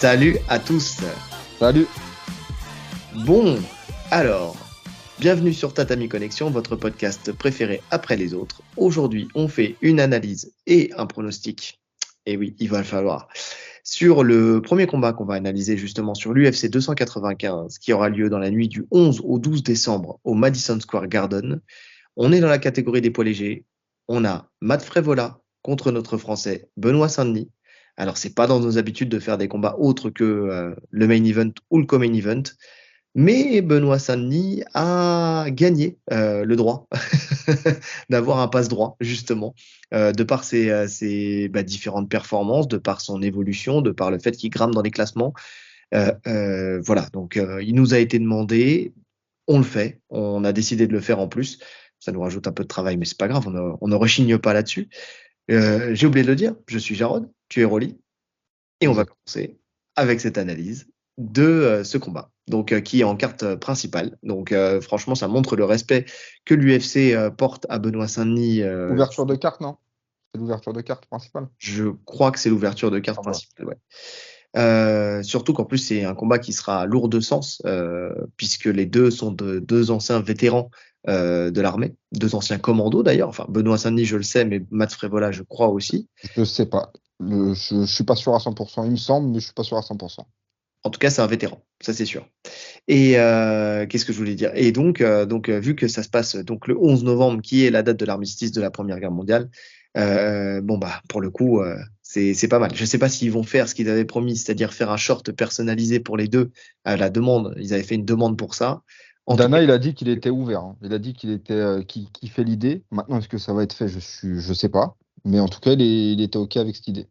Salut à tous. Salut. Bon, alors, bienvenue sur Tatami Connexion, votre podcast préféré après les autres. Aujourd'hui, on fait une analyse et un pronostic. Et oui, il va le falloir. Sur le premier combat qu'on va analyser justement sur l'UFC 295, qui aura lieu dans la nuit du 11 au 12 décembre au Madison Square Garden. On est dans la catégorie des poids légers. On a Matt Frevola contre notre Français Benoît Saint-Denis. Alors, c'est pas dans nos habitudes de faire des combats autres que le main event ou le co-main event. Mais Benoît Saint-Denis a gagné le droit d'avoir un passe-droit, justement, de par ses différentes performances, de par son évolution, de par le fait qu'il grimpe dans les classements. Voilà, donc il nous a été demandé, on le fait, on a décidé de le faire en plus. Ça nous rajoute un peu de travail, mais c'est pas grave, on ne rechigne pas là-dessus. J'ai oublié de le dire, je suis Jarod, tu es Rolly, et on va commencer avec cette analyse de ce combat, donc qui est en carte principale. Donc franchement, ça montre le respect que l'UFC porte à Benoît Saint-Denis. Ouverture de carte, non? C'est l'ouverture de carte principale. Je crois que c'est l'ouverture de carte principale, ouais. Surtout qu'en plus, c'est un combat qui sera lourd de sens, puisque les deux sont deux anciens vétérans de l'armée, deux anciens commandos d'ailleurs. Enfin, Benoît Saint-Denis, je le sais, mais Matt Frevola, je crois aussi. Je sais pas. Je suis pas sûr à 100%. Il me semble, mais je suis pas sûr à 100%. En tout cas, c'est un vétéran, ça c'est sûr. Et qu'est-ce que je voulais dire? Et donc, vu que ça se passe donc le 11 novembre, qui est la date de l'armistice de la Première Guerre mondiale, bon bah pour le coup, c'est pas mal. Je sais pas s'ils vont faire ce qu'ils avaient promis, c'est-à-dire faire un short personnalisé pour les deux à la demande. Ils avaient fait une demande pour ça. En tout Dana, cas, il a dit qu'il était ouvert. Hein. Il a dit qu'il était, qu'il fait l'idée. Maintenant, est-ce que ça va être fait? Je sais pas. Mais en tout cas, il était OK avec cette idée.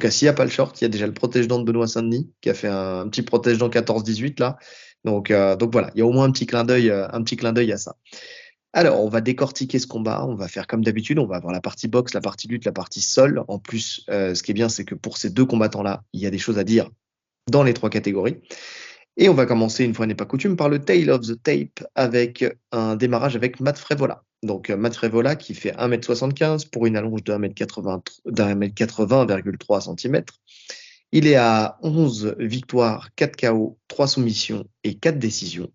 s'il n'y a pas le short, il y a déjà le protège-dents de Benoît Saint-Denis qui a fait un petit protège-dents 14-18 là. Donc voilà, il y a au moins un petit clin d'œil à ça. Alors, on va décortiquer ce combat. On va faire comme d'habitude. On va avoir la partie boxe, la partie lutte, la partie sol. En plus, ce qui est bien, c'est que pour ces deux combattants-là, il y a des choses à dire dans les trois catégories. Et on va commencer, une fois n'est pas coutume, par le Tale of the Tape avec un démarrage avec Matt Frevola. Donc, Matt Frevola qui fait 1m75 pour une allonge de 1m80,3 cm. Il est à 11 victoires, 4 KO, 3 soumissions et 4 décisions.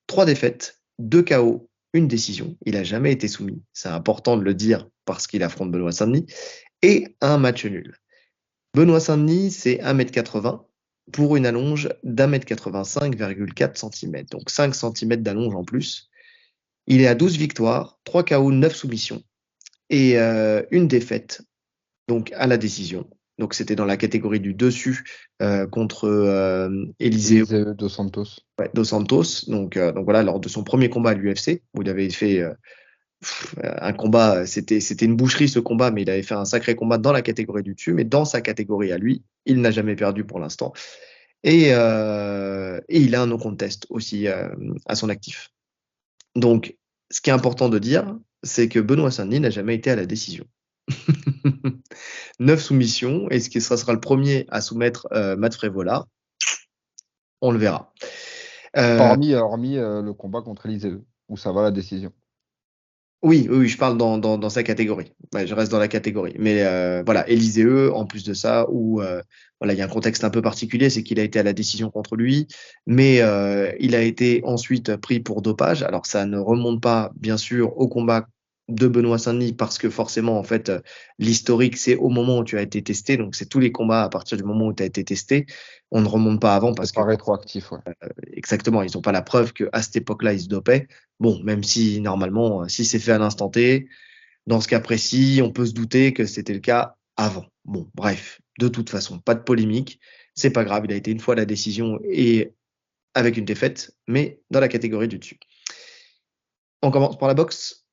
3 défaites, 2 KO, une décision. Il n'a jamais été soumis. C'est important de le dire parce qu'il affronte Benoît Saint-Denis. Et un match nul. Benoît Saint-Denis, c'est 1m80 pour une allonge d'1m85,4 cm. Donc 5 cm d'allonge en plus. Il est à 12 victoires, 3 KO, 9 soumissions et une défaite, donc à la décision. Donc c'était dans la catégorie du dessus contre Eliseu Dos Santos. Ouais, Dos Santos. Donc voilà, lors de son premier combat à l'UFC, où il avait fait un combat, c'était une boucherie ce combat, mais il avait fait un sacré combat dans la catégorie du dessus, mais dans sa catégorie à lui, il n'a jamais perdu pour l'instant. Et il a un no-contest aussi à son actif. Donc, ce qui est important de dire, c'est que Benoît Saint-Denis n'a jamais été à la décision. 9 soumissions, et ce qui sera le premier à soumettre Matt Frevola, on le verra. Hormis le combat contre Eliseu, où ça va la décision. Oui, je parle dans sa catégorie. Ouais, je reste dans la catégorie. Mais voilà, Eliseu, en plus de ça, où voilà, il y a un contexte un peu particulier, c'est qu'il a été à la décision contre lui, mais il a été ensuite pris pour dopage. Alors ça ne remonte pas, bien sûr, au combat de Benoît Saint-Denis, parce que forcément, en fait, l'historique, c'est au moment où tu as été testé. Donc c'est tous les combats à partir du moment où tu as été testé. On ne remonte pas avant parce C'est que pas rétroactif, ouais. exactement, ils n'ont pas la preuve qu'à cette époque-là, ils se dopaient. Bon, même si normalement, si c'est fait à l'instant T, dans ce cas précis, on peut se douter que c'était le cas avant. Bon, bref, de toute façon, pas de polémique. C'est pas grave, il a été une fois la décision et avec une défaite, mais dans la catégorie du dessus. On commence par la boxe.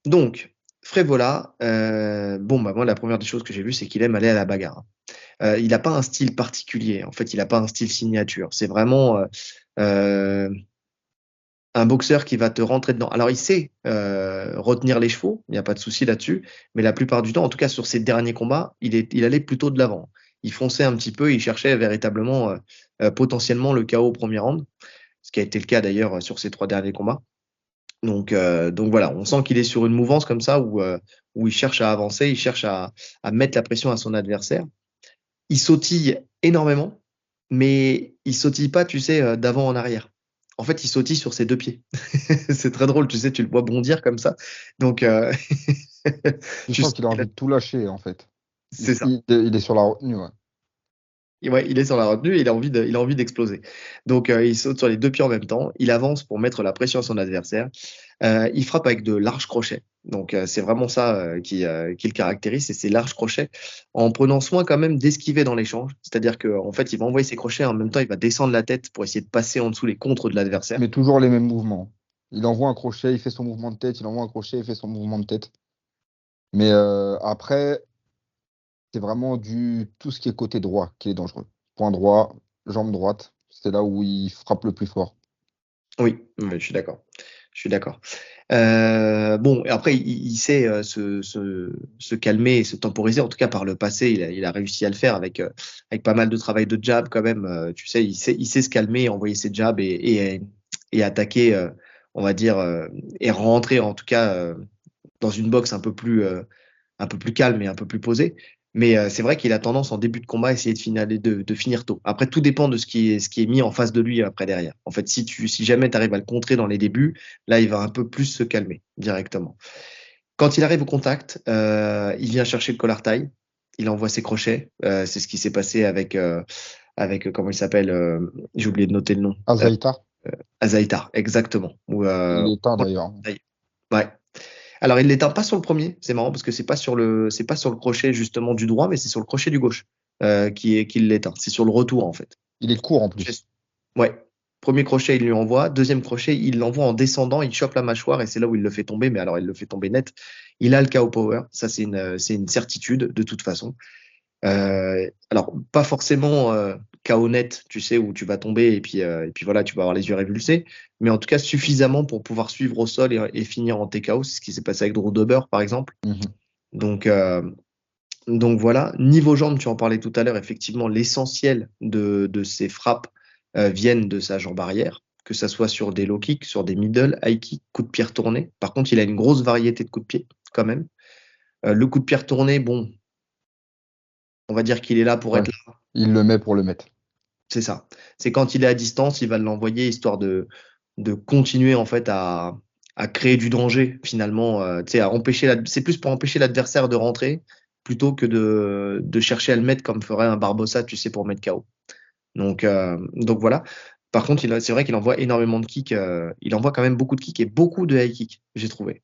Donc, Frévola, moi, la première des choses que j'ai vues, c'est qu'il aime aller à la bagarre. Il n'a pas un style particulier. En fait, il n'a pas un style signature. C'est vraiment un boxeur qui va te rentrer dedans. Alors, il sait retenir les chevaux, il n'y a pas de souci là-dessus, mais la plupart du temps, en tout cas sur ses derniers combats, il allait plutôt de l'avant. Il fonçait un petit peu, il cherchait véritablement potentiellement le KO au premier round, ce qui a été le cas d'ailleurs sur ses 3 derniers combats. Donc voilà, on sent qu'il est sur une mouvance comme ça où il cherche à avancer, il cherche à mettre la pression à son adversaire. il sautille énormément, mais il sautille pas, tu sais, d'avant en arrière. En fait, il sautille sur ses deux pieds. C'est très drôle, tu sais, tu le vois bondir comme ça. Donc, Tu tu sens sens qu'il a qu'il a- envie de tout lâcher, en fait. c'est ça. Il est sur la retenue, ouais. Et ouais, il est sur la retenue et il a envie d'exploser. Donc, il saute sur les deux pieds en même temps. Il avance pour mettre la pression à son adversaire. Il frappe avec de larges crochets. Donc, c'est vraiment ça qui le caractérise, c'est ses larges crochets, en prenant soin quand même d'esquiver dans l'échange. C'est-à-dire qu'en fait, il va envoyer ses crochets, en même temps, il va descendre la tête pour essayer de passer en dessous les contres de l'adversaire. Mais toujours les mêmes mouvements. Il envoie un crochet, il fait son mouvement de tête, il envoie un crochet, il fait son mouvement de tête. Mais après, c'est vraiment tout ce qui est côté droit qui est dangereux. Point droit, jambe droite, c'est là où il frappe le plus fort. Oui, je suis d'accord. Je suis d'accord. Bon, et après, il sait se calmer et se temporiser. En tout cas, par le passé, il a réussi à le faire avec pas mal de travail de jab quand même. Tu sais, il sait se calmer, envoyer ses jabs et attaquer, on va dire, et rentrer en tout cas dans une boxe un peu plus calme et un peu plus posé. Mais c'est vrai qu'il a tendance en début de combat à essayer de finir tôt. Après, tout dépend de ce qui est mis en face de lui après derrière. En fait, si jamais tu arrives à le contrer dans les débuts, là, il va un peu plus se calmer directement. Quand il arrive au contact, il vient chercher le collar tie, il envoie ses crochets. C'est ce qui s'est passé comment il s'appelle, j'ai oublié de noter le nom. Azaïta, Azaïtar, exactement. il est éteint d'ailleurs. Ouais. Alors, il l'éteint pas sur le premier, c'est marrant parce que c'est pas sur le crochet justement du droit, mais c'est sur le crochet du gauche qu'il l'éteint. C'est sur le retour en fait. Il est court en plus. Ouais. Premier crochet, il lui envoie. Deuxième crochet, il l'envoie en descendant, il chope la mâchoire et c'est là où il le fait tomber. Mais alors, il le fait tomber net. Il a le KO power. Ça, c'est une certitude de toute façon. Alors, pas forcément KO net, tu sais, où tu vas tomber et puis voilà, tu vas avoir les yeux révulsés, mais en tout cas suffisamment pour pouvoir suivre au sol et finir en TKO. C'est ce qui s'est passé avec Drew Dober, par exemple. Mhm. Donc, voilà. Niveau jambes, tu en parlais tout à l'heure, effectivement, l'essentiel de ses frappes viennent de sa jambe arrière, que ça soit sur des low kicks, sur des middle, high kicks, coups de pied retournés. Par contre, il a une grosse variété de coups de pied, quand même. Le coup de pied retourné, bon, on va dire qu'il est là pour Ouais. être là. Il le met pour le mettre. C'est ça. C'est quand il est à distance, il va l'envoyer histoire de continuer en fait à créer du danger finalement. Tu sais, c'est plus pour empêcher l'adversaire de rentrer plutôt que de chercher à le mettre comme ferait un Barbossa, tu sais, pour mettre KO. Donc voilà. Par contre, c'est vrai qu'il envoie énormément de kicks. Il envoie quand même beaucoup de kicks et beaucoup de high kicks, j'ai trouvé.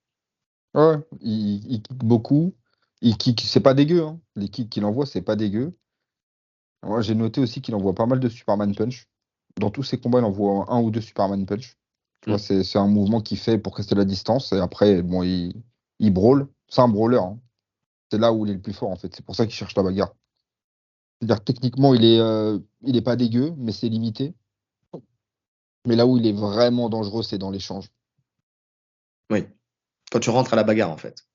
Ouais, il kick beaucoup. Il kick, c'est pas dégueu, hein. Les kicks qu'il envoie, c'est pas dégueu. Moi, j'ai noté aussi qu'il envoie pas mal de Superman Punch. Dans tous ses combats, il envoie un ou deux Superman Punch. Tu vois, Mm. c'est un mouvement qu'il fait pour rester à la distance. Et après, bon, il brawl. C'est un brawler, hein. C'est là où il est le plus fort, en fait. C'est pour ça qu'il cherche la bagarre. C'est-à-dire, techniquement, il est pas dégueu, mais c'est limité. Mais là où il est vraiment dangereux, c'est dans l'échange. Oui. Quand tu rentres à la bagarre en fait.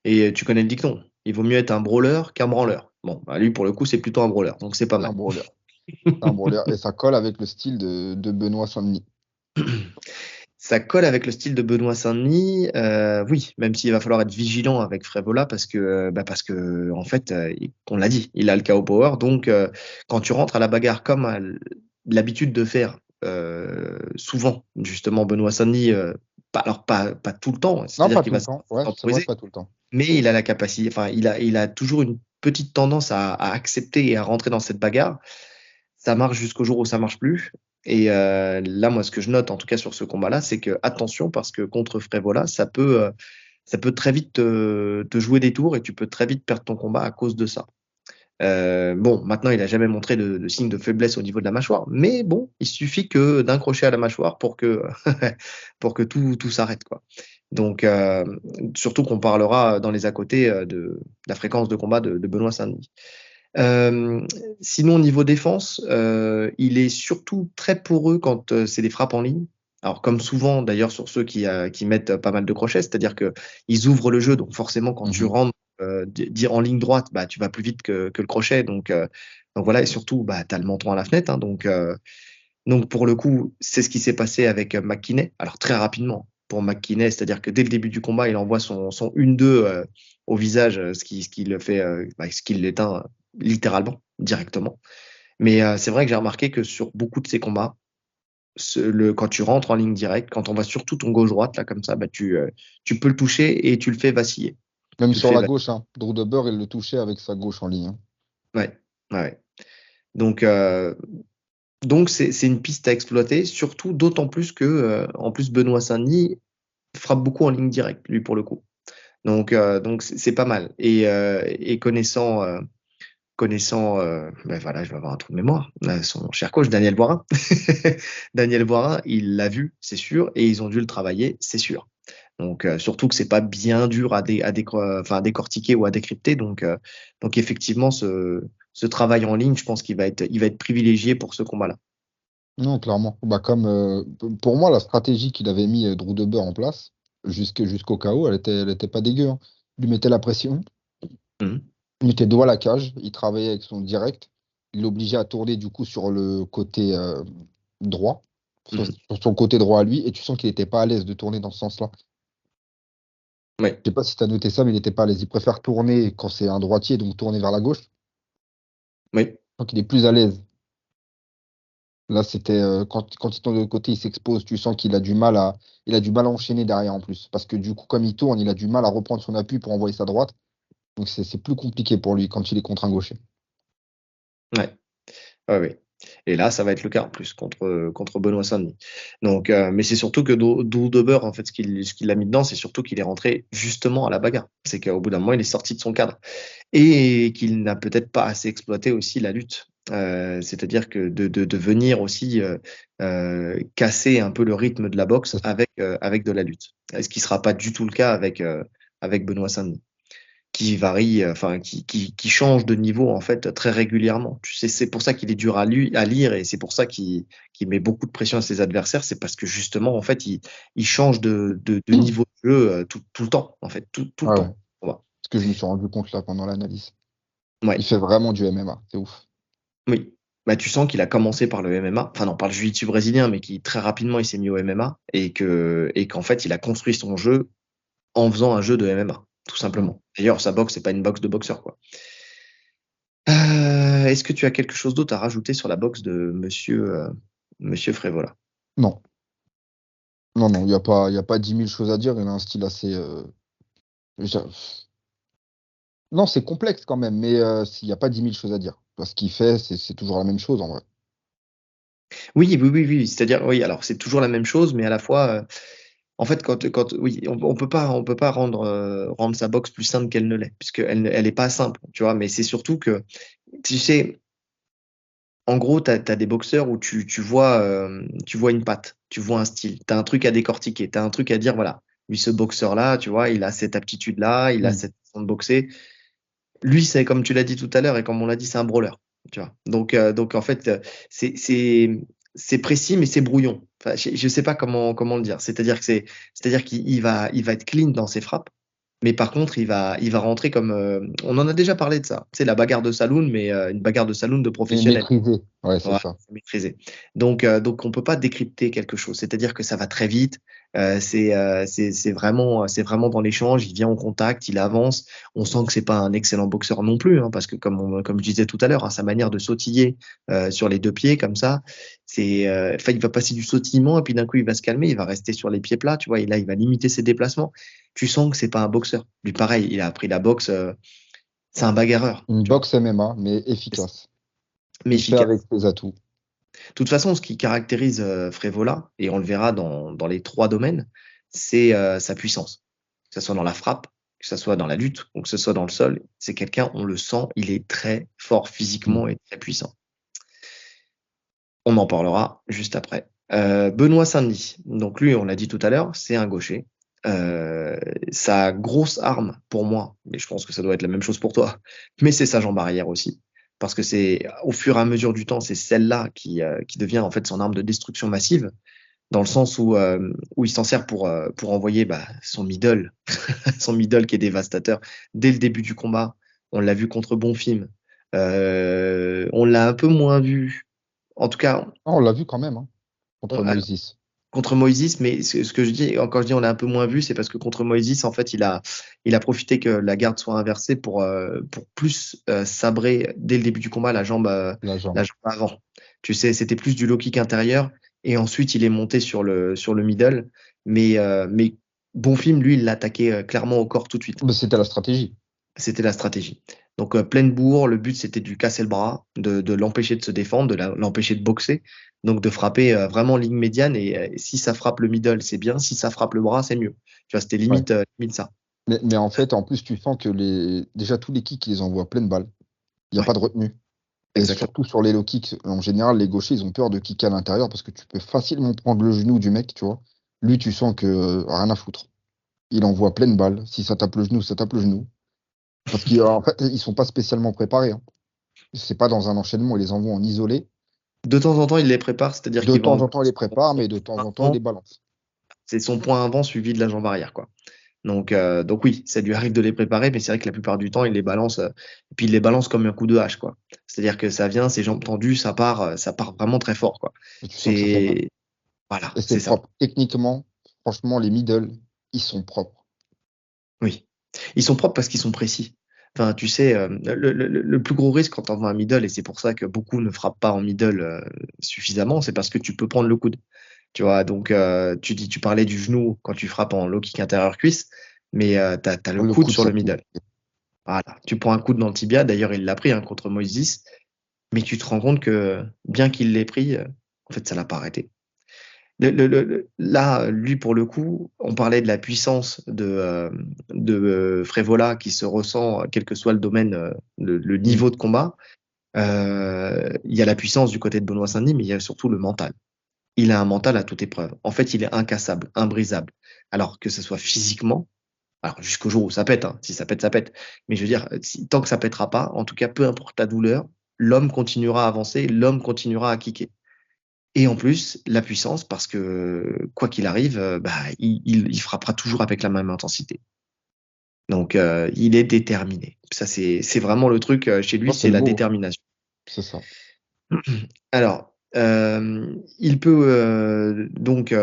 Et tu connais le dicton. Il vaut mieux être un brawler qu'un branleur. Bon, bah, lui pour le coup c'est plutôt un brawler, donc c'est pas C'est un mal. brawler. C'est un brawler. Et ça colle avec le style de Benoît Saint-Denis. Ça colle avec le style de Benoît Saint-Denis, oui, même s'il va falloir être vigilant avec Frévola parce que en fait, on l'a dit, il a le KO power, donc quand tu rentres à la bagarre comme a l'habitude de faire souvent, justement Benoît Saint-Denis, pas tout le temps, Non, c'est-à-dire pas qu'il tout va le se temps. Ouais, c'est vrai, temporiser, pas tout le temps. mais il a la capacité, enfin il a toujours une petite tendance à accepter et à rentrer dans cette bagarre. Ça marche jusqu'au jour où ça marche plus. Et là, moi, ce que je note, en tout cas sur ce combat-là, c'est que attention, parce que contre Frévola, ça peut très vite te jouer des tours et tu peux très vite perdre ton combat à cause de ça. Bon, maintenant, il a jamais montré de signe de faiblesse au niveau de la mâchoire, mais bon, il suffit que d'un crochet à la mâchoire pour que, pour que tout s'arrête, quoi. Donc, surtout qu'on parlera dans les à côté de la fréquence de combat de Benoît Saint-Denis. Euh, Sinon, niveau défense, il est surtout très poreux quand c'est des frappes en ligne. Alors, comme souvent d'ailleurs sur ceux qui mettent pas mal de crochets, c'est-à-dire que ils ouvrent le jeu, donc forcément quand tu Mhm. rentres dire en ligne droite, bah tu vas plus vite que le crochet, donc voilà, et surtout bah t'as le menton à la fenêtre, hein, donc pour le coup c'est ce qui s'est passé avec McKinney. Alors très rapidement pour McKinney, c'est-à-dire que dès le début du combat, il envoie son 1-2 au visage, ce qui le fait, ce qui l'éteint littéralement, directement. Mais c'est vrai que j'ai remarqué que sur beaucoup de ces combats, quand tu rentres en ligne directe, quand on va surtout ton gauche-droite, là, comme ça, bah, tu peux le toucher et tu le fais vaciller. Même Tu le sur fais la vaciller. gauche, hein. Drew Dober, il le touchait avec sa gauche en ligne, hein. Ouais, ouais. Donc, c'est une piste à exploiter, surtout d'autant plus que, en plus, Benoît Saint-Denis frappe beaucoup en ligne directe, lui, pour le coup. Donc c'est pas mal. Et connaissant, ben voilà, je vais avoir un trou de mémoire, son cher coach, Daniel Boirin. Daniel Boirin, il l'a vu, c'est sûr, et ils ont dû le travailler, c'est sûr. Donc, surtout que c'est pas bien dur à décortiquer ou à décrypter. Donc effectivement, ce travail en ligne, je pense il va être privilégié pour ce combat-là. Non, clairement. Bah, comme pour moi, la stratégie qu'il avait mis Drew Dober en place, jusqu'au KO, elle était pas dégueu, hein. Il lui mettait la pression, Mhm. il mettait dos à la cage, il travaillait avec son direct, il l'obligeait à tourner du coup sur le côté droit, Mhm. sur son côté droit à lui, et tu sens qu'il n'était pas à l'aise de tourner dans ce sens-là. Oui, Je sais pas si tu as noté ça, mais il n'était pas à l'aise. Il préfère tourner quand c'est un droitier, donc tourner vers la gauche. oui, Donc il est plus à l'aise. Là, c'était quand il tourne de l'autre côté, il s'expose. Tu sens il a du mal à enchaîner derrière en plus. Parce que du coup, comme il tourne, il a du mal à reprendre son appui pour envoyer sa droite. Donc c'est plus compliqué pour lui quand il est contre un gaucher. ouais, ouais, ouais. Et là, ça va être le cas en plus contre Benoît Saint-Denis. Donc, mais c'est surtout que Dober, en fait, ce qu'il a mis dedans, c'est surtout qu'il est rentré justement à la bagarre. C'est qu'au bout d'un moment, il est sorti de son cadre et qu'il n'a peut-être pas assez exploité aussi la lutte. C'est-à-dire que de venir aussi casser un peu le rythme de la boxe avec de la lutte. Ce qui sera pas du tout le cas avec Benoît Saint-Denis qui varie, enfin qui change de niveau en fait très régulièrement. Tu sais, c'est pour ça qu'il est dur à lire et c'est pour ça qu'il met beaucoup de pression à ses adversaires. C'est parce que justement en fait il change de niveau de jeu tout le temps en fait tout le Ouais, ouais. temps. Voilà. Ce que je me suis rendu compte là pendant l'analyse. Il Ouais, fait vraiment du MMA. C'est ouf. oui. Bah, tu sens qu'il a commencé par le MMA, enfin non, par le jiu-jitsu brésilien, mais qui très rapidement il s'est mis au MMA et qu'en fait il a construit son jeu en faisant un jeu de MMA, tout Mm. simplement. D'ailleurs, sa boxe, c'est pas une boxe de boxeur, quoi. Est-ce que tu as quelque chose d'autre à rajouter sur la boxe de Monsieur Frévola? Non, non, non, il y a pas 10 000 choses à dire. Il a un style assez. Je veux dire, non, c'est complexe quand même, mais il n'y a pas 10 000 choses à dire. Parce qu'il fait, c'est toujours la même chose en vrai. Oui, oui, oui, oui. C'est-à-dire, oui, alors c'est toujours la même chose, mais à la fois, en fait, oui, on peut pas rendre sa boxe plus simple qu'elle ne l'est, elle est pas simple, tu vois. Mais c'est surtout que, tu sais, en gros, t'as des boxeurs où tu vois une patte, tu vois un style, t'as un truc à décortiquer, t'as un truc à dire, voilà, lui, ce boxeur-là, tu vois, il a cette aptitude-là, il a Mm. cette façon de boxer. Lui, c'est comme tu l'as dit tout à l'heure et comme on l'a dit, c'est un brawler, tu vois. Donc en fait, c'est c'est c'est précis mais c'est brouillon. Enfin, je sais pas comment le dire. C'est-à-dire qu'il va être clean dans ses frappes, mais par contre, il va rentrer comme on en a déjà parlé de ça. C'est la bagarre de saloon, mais une bagarre de saloon de Et professionnel. maîtrisé. Ouais, c'est Voilà, ça. c'est maîtrisé. Donc on peut pas décrypter quelque chose. C'est-à-dire que ça va très vite. C'est vraiment dans l'échange. Il vient en contact, il avance. On sent que c'est pas un excellent boxeur non plus, hein, parce que comme je disais tout à l'heure, hein, sa manière de sautiller sur les deux pieds comme ça, enfin, il va passer du sautillement et puis d'un coup il va se calmer, il va rester sur les pieds plats, tu vois. Et là, il va limiter ses déplacements. Tu sens que c'est pas un boxeur. Lui, pareil, il a appris la boxe. C'est un bagarreur, Une tu vois, boxe MMA, mais efficace. mais Il fait avec efficace. ses atouts. De toute façon, ce qui caractérise Frévola, et on le verra dans les trois domaines, c'est sa puissance. Que ce soit dans la frappe, que ce soit dans la lutte, ou que ce soit dans le sol, c'est quelqu'un, on le sent, il est très fort Mm. physiquement et très puissant. On en parlera juste après. Benoît Saint-Denis, donc lui, on l'a dit tout à l'heure, c'est un gaucher. Sa grosse arme pour moi, mais je pense que ça doit être la même chose pour toi, mais c'est sa jambe arrière aussi. Parce que c'est au fur et à mesure du temps, c'est celle-là qui devient en fait son arme de destruction massive, dans le sens où il s'en sert pour envoyer son middle, son middle qui est dévastateur dès le début du combat. On l'a vu contre Bonfim. On l'a un peu moins vu. En tout cas, Ah, on l'a vu quand même, hein, contre alors, Moïse. contre Moïse, mais ce que je dis, quand je dis on l'a un peu moins vu, c'est parce que contre Moïse, en fait, il a profité que la garde soit inversée pour plus sabrer dès le début du combat La la jambe. jambe avant. Tu sais, c'était plus du low kick intérieur et ensuite il est monté sur le middle. Mais Bonfim, lui, il l'a attaqué clairement au corps tout de suite. Mais c'était la stratégie. C'était la stratégie. Donc, pleine bourre, le but c'était de lui casser le bras, de l'empêcher de se défendre, l'empêcher de boxer, donc de frapper vraiment ligne médiane. Et si ça frappe le middle, c'est bien. Si ça frappe le bras, c'est mieux. Tu vois, c'était Ouais. limite ça. Mais en fait, en plus, tu sens que déjà tous les kicks, ils les envoient pleine balle. Il n'y a Ouais, pas de retenue. Et exactement. surtout sur les low kicks, en général, les gauchers, ils ont peur de kicker à l'intérieur parce que tu peux facilement prendre le genou du mec, tu vois. Lui, tu sens que rien à foutre. Il envoie pleine balle. Si ça tape le genou, ça tape le genou. Parce qu'en fait, ils sont pas spécialement préparés, hein. C'est pas dans un enchaînement, ils les envoient en isolé. De temps en temps, il les prépare, c'est-à-dire De qu'il va temps en envoyer temps, ils les préparent, mais de temps son en temps, ils avant, les balancent. c'est son point avant suivi de la jambe arrière, quoi. Donc oui, ça lui arrive de les préparer, mais c'est vrai que la plupart du temps, il les balance, et puis il les balance comme un coup de hache, quoi. C'est-à-dire que ça vient, ses jambes tendues, ça part vraiment très fort, quoi. Et tu sens que ça fait mal. C'est, voilà, Et c'est c'est ça. propre. Techniquement, franchement, les middle, ils sont propres. Oui. Ils sont propres parce qu'ils sont précis. Enfin, tu sais, le plus gros risque quand tu envoies un middle, et c'est pour ça que beaucoup ne frappent pas en middle suffisamment, c'est parce que tu peux prendre le coude. Tu vois, donc tu parlais du genou quand tu frappes en low kick intérieur cuisse, mais t'as le Le coude coup de sur le ça tout. middle. Voilà. Tu prends un coude dans le tibia, d'ailleurs il l'a pris hein, contre Moïse, mais tu te rends compte que bien qu'il l'ait pris, en fait ça l'a pas arrêté. Là, lui, pour le coup, on parlait de la puissance de Frévola qui se ressent, quel que soit le domaine, le Mm. niveau de combat. Il y a la puissance du côté de Benoît Saint-Denis, mais il y a surtout le mental. Il a un mental à toute épreuve. En fait, il est incassable, imbrisable. Alors que ce soit physiquement, alors jusqu'au jour où ça pète, hein. Si ça pète, ça pète. Mais je veux dire, tant que ça pètera pas, en tout cas, peu importe la douleur, l'homme continuera à avancer, l'homme continuera à kicker. Et en plus, la puissance, parce que quoi qu'il arrive, bah, il frappera toujours avec la même intensité. Donc, il est déterminé. Ça, c'est vraiment le truc chez lui, Ça, c'est c'est le la mot, hein. détermination. C'est ça. Alors, il peut donc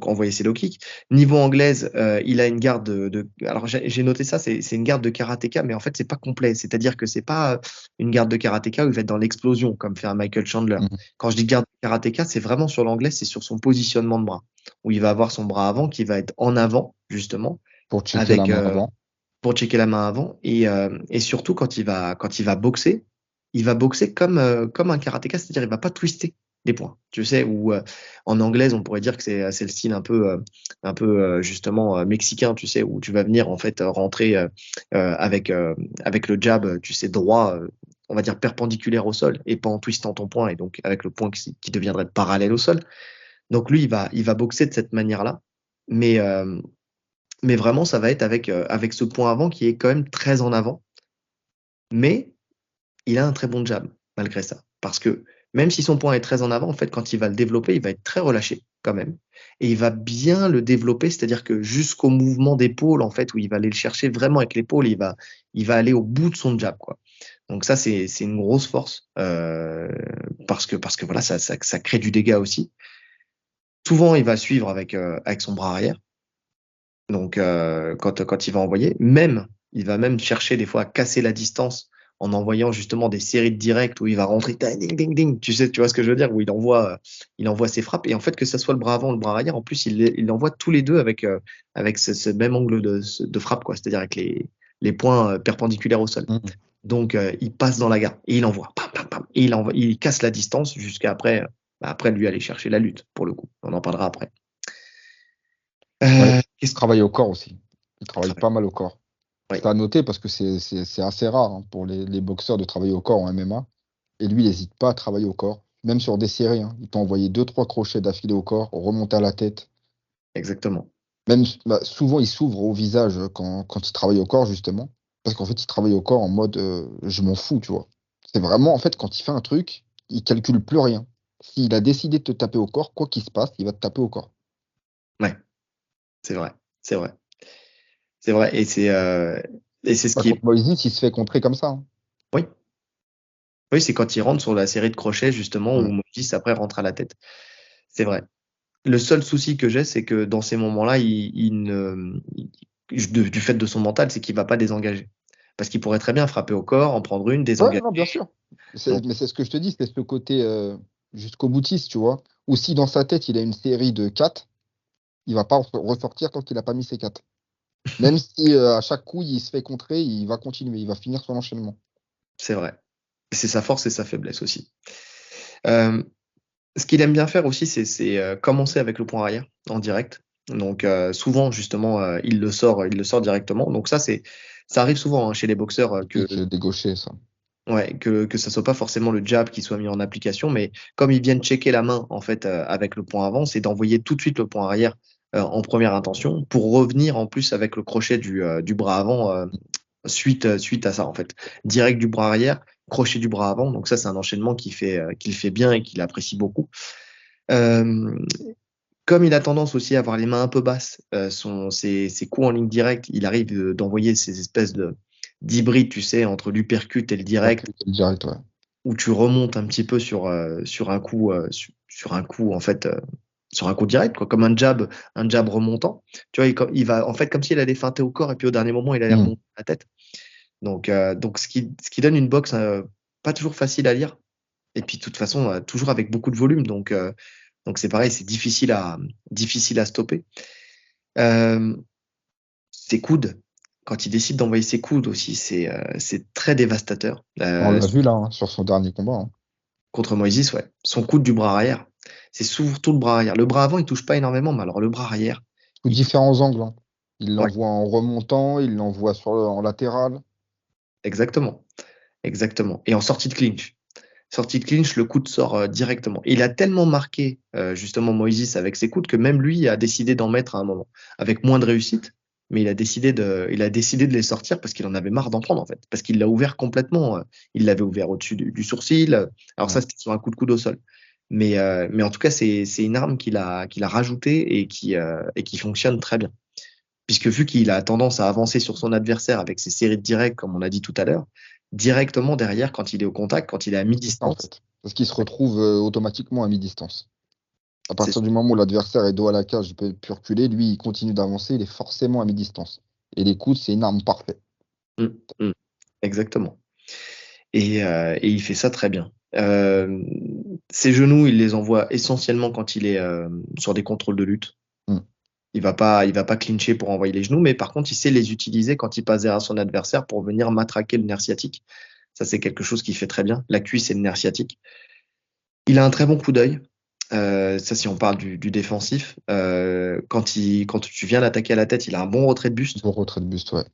envoyer ses low kicks. Niveau anglaise, il a une garde alors j'ai noté ça, c'est une garde de karatéka, mais en fait c'est pas complet. C'est-à-dire que c'est pas une garde de karatéka où il va être dans l'explosion comme fait un Michael Chandler. Mhm. Quand je dis garde de karatéka, c'est vraiment sur l'anglais, c'est sur son positionnement de bras, où il va avoir son bras avant qui va être en avant justement, Pour checker la avec main avant. pour checker la main avant et surtout quand il va boxer, il va boxer comme un karatéka, c'est-à-dire il va pas twister les points. Tu sais, ou en anglaise on pourrait dire que c'est le style un peu justement mexicain, tu sais, où tu vas venir en fait rentrer avec le jab, tu sais, droit, on va dire perpendiculaire au sol et pas en twistant ton poing et donc avec le poing qui deviendrait parallèle au sol. Donc lui il va boxer de cette manière-là, mais mais vraiment, ça va être avec ce point avant qui est quand même très en avant. Mais il a un très bon jab, malgré ça. Parce que même si son point est très en avant, en fait, quand il va le développer, il va être très relâché, quand même. Et il va bien le développer, c'est-à-dire que jusqu'au mouvement d'épaule, en fait, où il va aller le chercher vraiment avec l'épaule, il va aller au bout de son jab, quoi. Donc ça, c'est une grosse force, parce que voilà, ça crée du dégât aussi. Souvent, il va suivre avec son bras arrière. Donc, quand il va envoyer, même, il va même chercher des fois à casser la distance en envoyant justement des séries de directs où il va rentrer, ding, ding, ding, tu vois ce que je veux dire, où il envoie ses frappes. Et en fait, que ce soit le bras avant ou le bras arrière, en plus, il envoie tous les deux avec ce même angle de frappe, quoi, c'est-à-dire avec les points perpendiculaires au sol. Mhm. Donc, il passe dans la garde et il envoie, pam, pam, pam, et il casse la distance jusqu'à après, après lui aller chercher la lutte, pour le coup. On en parlera après. Ouais. Qu'est-ce que Travaille au corps aussi. Il il travaille travaille? pas mal au corps. Oui, C'est à noter parce que c'est assez rare, hein, pour les boxeurs de travailler au corps en MMA. Et lui, il n'hésite pas à travailler au corps. Même sur des séries, hein. Il peut envoyer deux, trois crochets d'affilée au corps, remonter à la tête. exactement. Même bah, souvent, il s'ouvre au visage quand il travaille au corps, justement. Parce qu'en fait, il travaille au corps en mode je m'en fous, tu vois. C'est vraiment, en fait, quand il fait un truc, il calcule plus rien. S'il a décidé de te taper au corps, quoi qu'il se passe, il va te taper au corps. Ouais, c'est vrai, c'est vrai, c'est vrai, et c'est ce Bah, qui contre est, Moïse, il se fait contrer comme ça, hein. oui, oui, c'est quand il rentre sur la série de crochets justement où Ouais. Moïse après rentre à la tête. C'est vrai. Le seul souci que j'ai, c'est que dans ces moments-là, du fait de son mental, c'est qu'il va pas désengager. Parce qu'il pourrait très bien frapper au corps, en prendre une, Ouais, désengager. non, bien sûr. Donc, Mais c'est ce que je te dis, c'est ce côté jusqu'au boutiste, tu vois. Ou si dans sa tête, il a une série de 4, il va pas ressortir tant qu'il n'a pas mis ses 4. Même si à chaque coup, il se fait contrer, il va continuer, il va finir son enchaînement. c'est vrai. C'est sa force et sa faiblesse aussi. Euh, Ce qu'il aime bien faire aussi, c'est commencer avec le point arrière en direct. Donc souvent justement, il le sort directement. Donc ça arrive souvent hein, chez les boxeurs Oui, c'est des gauchers, ça. ouais, que ça soit pas forcément le jab qui soit mis en application, mais comme ils viennent checker la main en fait avec le point avant, c'est d'envoyer tout de suite le point arrière en première intention pour revenir en plus avec le crochet du bras avant suite à ça en fait. Direct du bras arrière, crochet du bras avant. Donc ça c'est un enchaînement qu'il fait bien et qu'il apprécie beaucoup. Euh, Comme il a tendance aussi à avoir les mains un peu basses, ses coups en ligne directe, il arrive d'envoyer ces espèces d'hybrides, tu sais, entre l'uppercut et le direct, Percuter le direct, ouais. où tu remontes un petit peu sur un coup, sur un coup en fait, sur un coup direct, quoi, comme un jab remontant. Tu vois, il va en fait comme s'il allait feinter au corps et puis au dernier moment il allait Hmm. remonter la tête. Donc ce qui donne une boxe pas toujours facile à lire. Et puis de toute façon toujours avec beaucoup de volume. Donc c'est pareil, c'est difficile à stopper. Euh, Ses coudes, quand il décide d'envoyer ses coudes aussi, c'est très dévastateur. On l'a vu là, hein, sur son dernier combat, hein. Contre Moïse, ouais. Son coude du bras arrière, c'est surtout le bras arrière. Le bras avant, il touche pas énormément, mais alors le bras arrière, Sous il touche. différents angles, hein. Il Ouais, l'envoie en remontant, il l'envoie en latéral. exactement. Exactement. Et en sortie de clinch. Sortie de clinch, le coude sort directement. Il a tellement marqué justement Moïse avec ses coudes que même lui a décidé d'en mettre à un moment, avec moins de réussite, mais il a décidé de les sortir parce qu'il en avait marre d'en prendre en fait, parce qu'il l'a ouvert complètement. Il l'avait ouvert au-dessus du sourcil. Alors ça, Ouais. c'était sur un coup de coude au sol. Mais en tout cas, c'est une arme qu'il a rajoutée et qui fonctionne très bien. Puisque vu qu'il a tendance à avancer sur son adversaire avec ses séries de directs, comme on a dit tout à l'heure, directement derrière, quand il est au contact, quand il est à C'est ça, en mi-distance, fait. Parce qu'il se retrouve automatiquement à mi-distance. À c'est partir du moment où l'adversaire est dos à la cage, il peut plus reculer, lui, il continue d'avancer, il est forcément à mi-distance. Et les coudes, c'est une arme parfaite. Mm, mm, exactement. Et il fait ça très bien. Ses genoux, il les envoie essentiellement quand il est sur des contrôles de lutte. Hmm. Il va pas clincher pour envoyer les genoux, mais par contre, il sait les utiliser quand il passe derrière son adversaire pour venir matraquer le nerf sciatique. Ça, c'est quelque chose qu'il fait très bien. La cuisse et le nerf sciatique. Il a un très bon coup d'œil. Ça, si on parle du défensif, quand tu viens l'attaquer à la tête, il a un bon retrait de buste. Bon retrait de buste, ouais.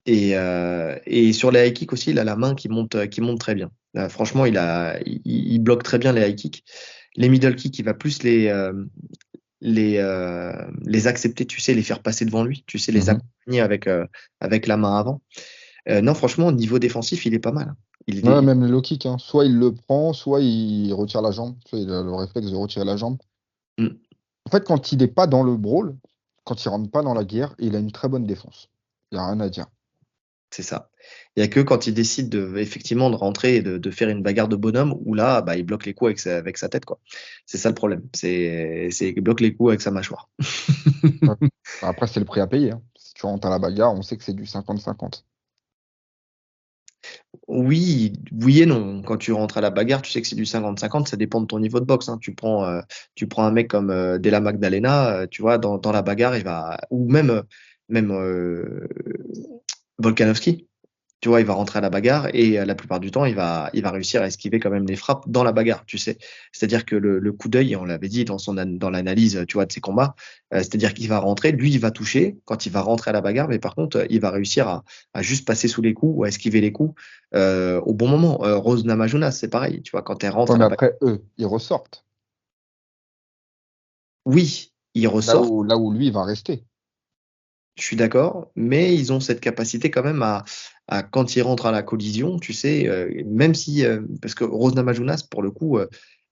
Et sur les high kicks aussi, il a la main qui monte très bien. Franchement, il bloque très bien les high kicks. Les middle kicks, il va plus les accepter, tu sais, les faire passer devant lui, tu sais, les Mhm. accompagner avec la main avant. Non, franchement, au niveau défensif, il est pas mal. Il Ouais, est, même le low kick, hein. Soit il le prend, soit il retire la jambe. Soit il a le réflexe de retirer la jambe. mm, En fait, quand il n'est pas dans le brawl, quand il rentre pas dans la guerre, il a une très bonne défense. Il n'y a rien à dire. c'est ça. Il y a que quand il décide effectivement de rentrer et de faire une bagarre de bonhomme où là, bah, il bloque les coups avec sa tête, quoi. C'est ça le problème. Il bloque les coups avec sa mâchoire. Ouais. Après, c'est le prix à payer, hein. Si tu rentres à la bagarre, on sait que c'est du 50-50. Oui, oui et non. Quand tu rentres à la bagarre, tu sais que c'est du 50-50, ça dépend de ton niveau de boxe, hein. Tu prends un mec comme Della Magdalena, tu vois, dans la bagarre, il va. Ou même Volkanovski, tu vois, il va rentrer à la bagarre et la plupart du temps, il va réussir à esquiver quand même les frappes dans la bagarre, tu sais. C'est-à-dire que le coup d'œil, et on l'avait dit dans l'analyse, tu vois, de ses combats, c'est-à-dire qu'il va rentrer, lui, il va toucher quand il va rentrer à la bagarre, mais par contre, il va réussir à juste passer sous les coups ou à esquiver les coups au bon moment. Rose Namajunas, c'est pareil, tu vois, quand elle rentre Ouais, à mais la bagarre, après, eux, ils ressortent. oui, il ressort. Là où lui, il va rester. Je suis d'accord, mais ils ont cette capacité quand même quand ils rentrent à la collision, tu sais, même si, parce que Rose Namajunas, pour le coup,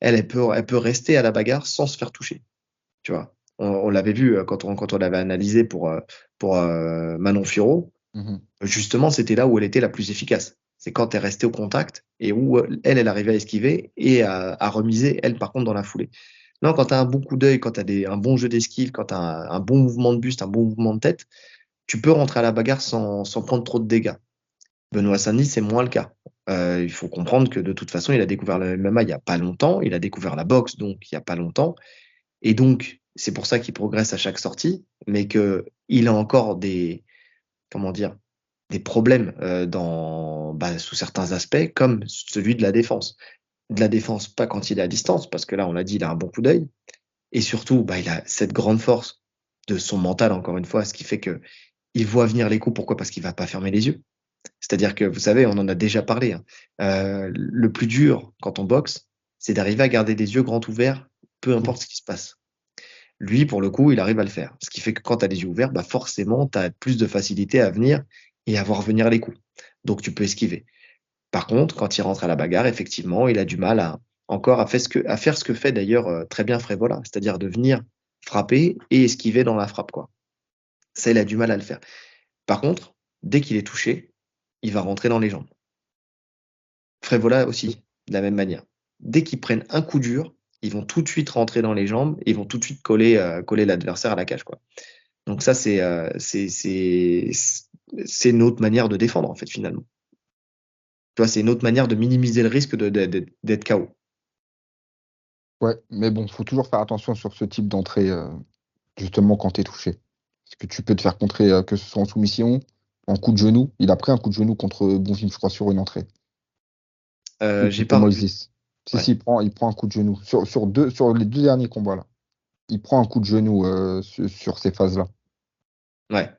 elle peut rester à la bagarre sans se faire toucher, tu vois. On l'avait vu quand on l'avait analysé pour Manon Fiorot, Mhm. justement, c'était là où elle était la plus efficace. C'est quand elle restait au contact et où elle arrivait à esquiver et à remiser, elle, par contre, dans la foulée. Non, quand tu as un bon coup d'œil, quand tu as un bon jeu d'esquive, quand tu as un bon mouvement de buste, un bon mouvement de tête, tu peux rentrer à la bagarre sans prendre trop de dégâts. Benoît Saint-Denis, c'est moins le cas. Il faut comprendre que de toute façon, il a découvert le MMA il n'y a pas longtemps, il a découvert la boxe donc il n'y a pas longtemps, et donc c'est pour ça qu'il progresse à chaque sortie, mais qu'il a encore comment dire, des problèmes sous certains aspects, comme celui de la défense. De la défense, pas quand il est à distance, parce que là, on l'a dit, il a un bon coup d'œil, et surtout, il a cette grande force de son mental, encore une fois, ce qui fait que il voit venir les coups. Pourquoi? Parce qu'il va pas fermer les yeux. C'est-à-dire que, vous savez, on en a déjà parlé, hein. Le plus dur quand on boxe, c'est d'arriver à garder des yeux grands ouverts, peu importe ce qui se passe. Lui, pour le coup, il arrive à le faire. Ce qui fait que quand tu as les yeux ouverts, forcément, tu as plus de facilité à venir et à voir venir les coups. Donc, tu peux esquiver. Par contre, quand il rentre à la bagarre, effectivement, il a du mal à faire ce que fait d'ailleurs très bien Frévola, c'est-à-dire de venir frapper et esquiver dans la frappe, quoi. Ça, il a du mal à le faire. Par contre, dès qu'il est touché, il va rentrer dans les jambes. Frévola aussi, de la même manière. Dès qu'ils prennent un coup dur, ils vont tout de suite rentrer dans les jambes et ils vont tout de suite coller l'adversaire à la cage, quoi. Donc ça, c'est une autre manière de défendre, en fait, finalement. Tu vois, c'est une autre manière de minimiser le risque d'être KO. Ouais, mais bon, faut toujours faire attention sur ce type d'entrée, justement quand tu es touché. Parce que tu peux te faire contrer, que ce soit en soumission, en coup de genou. Il a pris un coup de genou contre Bonfim, je crois, sur une entrée. J'ai Contre pas revu. Moïse. Si, Ouais, si, il prend un coup de genou. Sur les deux derniers combats, là. Il prend un coup de genou sur ces phases-là. ouais,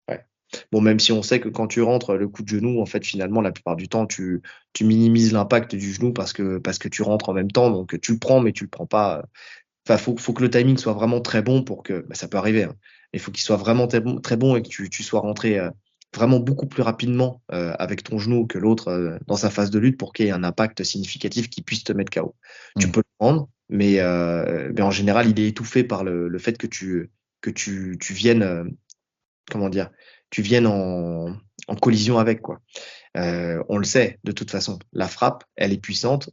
ouais. Bon, même si on sait que quand tu rentres le coup de genou, en fait, finalement, la plupart du temps, tu minimises l'impact du genou parce que tu rentres en même temps, donc tu le prends, mais tu le prends pas. Enfin, faut que le timing soit vraiment très bon pour que, ça peut arriver, hein, mais il faut qu'il soit vraiment très bon et que tu sois rentré vraiment beaucoup plus rapidement avec ton genou que l'autre dans sa phase de lutte pour qu'il y ait un impact significatif qui puisse te mettre KO. Tu Hmm. peux le prendre, mais en général, il est étouffé par le fait que tu viennes, comment dire, tu viennes en collision avec, quoi. On le sait, de toute façon, la frappe, elle est puissante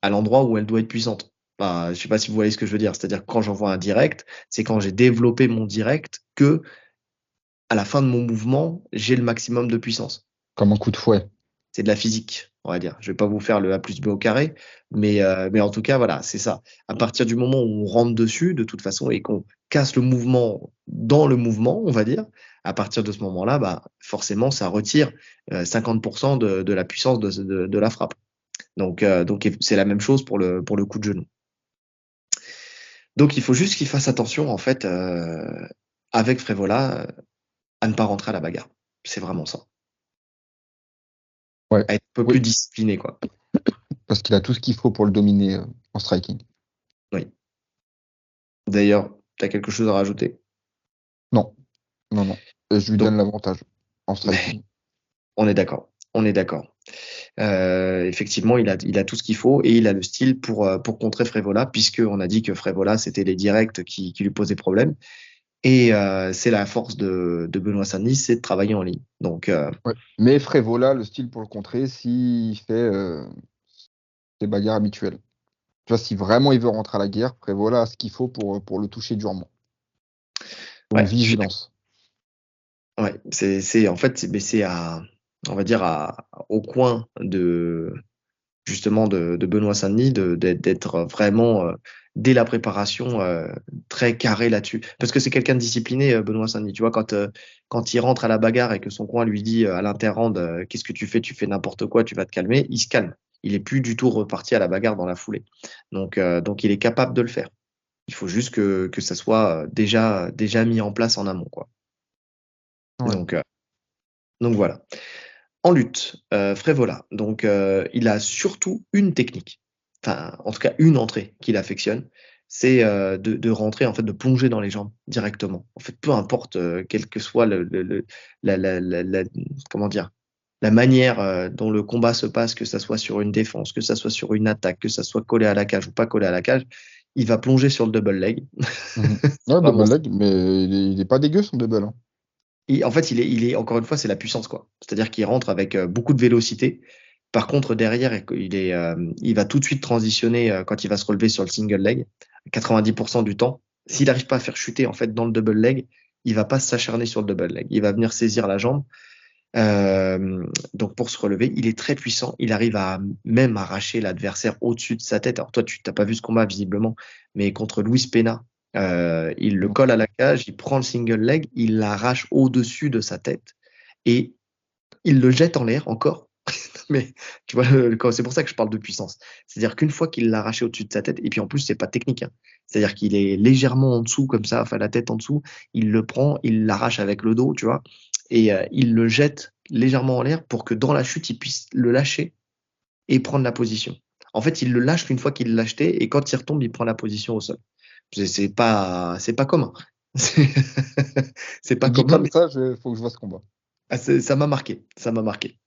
à l'endroit où elle doit être puissante. Enfin, je sais pas si vous voyez ce que je veux dire. C'est-à-dire que quand j'envoie un direct, c'est quand j'ai développé mon direct que à la fin de mon mouvement, j'ai le maximum de puissance. Comme un coup de fouet. C'est de la physique, on va dire. Je vais pas vous faire le A plus B au carré, mais en tout cas, voilà, c'est ça. À partir du moment où on rentre dessus, de toute façon, et qu'on casse le mouvement dans le mouvement, on va dire, à partir de ce moment-là, forcément, ça retire 50% de la puissance de la frappe. Donc c'est la même chose pour le coup de genou. Donc il faut juste qu'il fasse attention, en fait, avec Frévola, à ne pas rentrer à la bagarre. C'est vraiment ça. Ouais. À être un peu plus Oui, discipliné, quoi. parce qu'il a tout ce qu'il faut pour le dominer en striking. Oui. D'ailleurs, tu as quelque chose à rajouter? Non, non, non. Je lui Donc, donne l'avantage en mais striking. on est d'accord. On est d'accord. Effectivement, il a tout ce qu'il faut et il a le style pour contrer Frévola, puisqu'on a dit que Frévola, c'était les directs qui lui posaient problème. Et c'est la force de Benoît Saint-Denis, c'est de travailler en ligne. Donc, Ouais. Mais Frévola, le style pour le contrer, s'il fait ses bagarres habituelles. Tu vois, si vraiment il veut rentrer à la guerre, Prévola a ce qu'il faut pour le toucher durement. Donc ouais, je suis vigilance. Ouais, en fait, c'est on va dire, au coin justement, de Benoît Saint-Denis, d'être vraiment, dès la préparation, très carré là-dessus. Parce que c'est quelqu'un de discipliné, Benoît Saint-Denis. Tu vois, quand il rentre à la bagarre et que son coin lui dit à l'interrand, qu'est-ce que tu fais? Tu fais n'importe quoi, tu vas te calmer. Il se calme. Il est plus du tout reparti à la bagarre dans la foulée. Donc il est capable de le faire. Il faut juste que ça soit déjà mis en place en amont, quoi. Ouais. Donc, euh, donc voilà. En lutte, Frévola, donc il a surtout une technique, enfin en tout cas une entrée qu'il affectionne, c'est de rentrer, en fait, de plonger dans les jambes directement. En fait, peu importe quelle que soit comment dire, la manière dont le combat se passe, que ça soit sur une défense, que ça soit sur une attaque, que ça soit collé à la cage ou pas collé à la cage, il va plonger sur le double leg. Mhm. C'est Ouais, vraiment double ça. leg, mais il est pas dégueu son double, hein. En fait, encore une fois, c'est la puissance, quoi. C'est-à-dire qu'il rentre avec beaucoup de vélocité. Par contre, derrière, il va tout de suite transitionner quand il va se relever sur le single leg 90% du temps. S'il n'arrive pas à faire chuter en fait dans le double leg, il va pas s'acharner sur le double leg. Il va venir saisir la jambe. Donc pour se relever, il est très puissant. Il arrive à même arracher l'adversaire au-dessus de sa tête. Alors toi, tu t'as pas vu ce combat visiblement, mais contre Luis Pena, il le colle à la cage, il prend le single leg, il l'arrache au-dessus de sa tête et il le jette en l'air encore. Mais tu vois, c'est pour ça que je parle de puissance. C'est-à-dire qu'une fois qu'il l'a arraché au-dessus de sa tête, et puis en plus, c'est pas technique, hein. C'est-à-dire qu'il est légèrement en dessous, comme ça, enfin la tête en dessous, il le prend, il l'arrache avec le dos, tu vois, et il le jette légèrement en l'air pour que dans la chute, il puisse le lâcher et prendre la position. En fait, il le lâche qu'une fois qu'il l'a jeté, et quand il retombe, il prend la position au sol. C'est pas commun. C'est c'est pas Et dit commun, comme mais ça, faut que je vois ce combat. ça m'a marqué. Ça m'a marqué.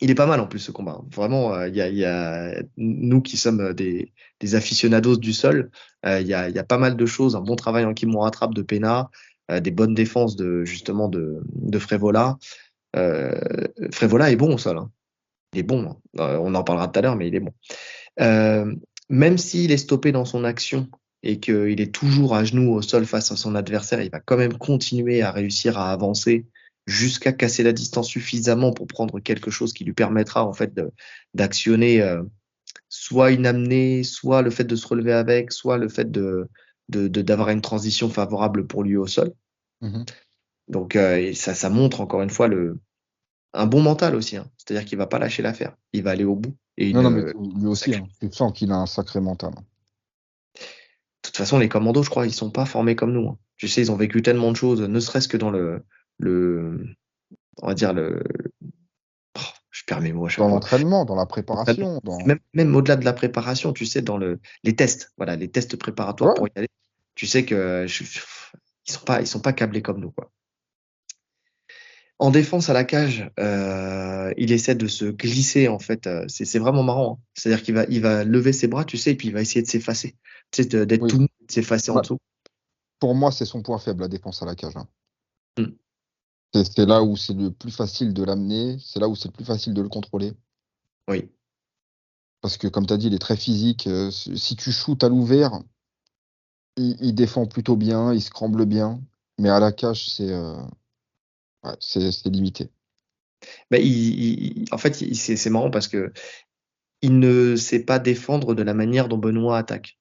Il est pas mal en plus ce combat. Vraiment, il y a nous qui sommes des aficionados du sol, il y a pas mal de choses, un bon travail en Kimon rattrape de Pena, des bonnes défenses de justement de Frévola. Euh, Frévola est bon au sol, hein. Il est bon, hein. On en parlera tout à l'heure, mais il est bon. Euh, Même s'il est stoppé dans son action et qu'il est toujours à genoux au sol face à son adversaire, il va quand même continuer à réussir à avancer jusqu'à casser la distance suffisamment pour prendre quelque chose qui lui permettra en fait d'actionner soit une amenée, soit le fait de se relever avec, soit le fait d'avoir une transition favorable pour lui au sol. Mhm. Donc et ça montre encore une fois un bon mental aussi, hein. C'est-à-dire qu'il va pas lâcher l'affaire, il va aller au bout et il Non, non, mais ne lui aussi, sacrifie. hein. Tu sens qu'il a un sacré mental, hein. De toute façon, les commandos, je crois, ils sont pas formés comme nous, hein. Tu sais, ils ont vécu tellement de choses, ne serait-ce que dans le, on va dire oh, je perds mes mots à chaque Dans fois. l'entraînement, dans la préparation, Même au-delà de la préparation, tu sais, les tests, voilà, les tests préparatoires Ouais, pour y aller, tu sais que ils sont pas câblés comme nous, quoi. En défense à la cage, il essaie de se glisser, en fait. C'est vraiment marrant, hein. C'est-à-dire il va lever ses bras, tu sais, et puis il va essayer de s'effacer. Tu sais, d'être tout oui. nu, de s'effacer en Bah, dessous. pour moi, c'est son point faible, la défense à la cage, hein. Mm. C'est là où c'est le plus facile de l'amener, c'est là où c'est le plus facile de le contrôler. Oui. Parce que, comme tu as dit, il est très physique. Si tu shootes à l'ouvert, il défend plutôt bien, il scramble bien. Mais à la cage, ouais, c'est limité. Bah, en fait, c'est marrant parce que il ne sait pas défendre de la manière dont Benoît attaque.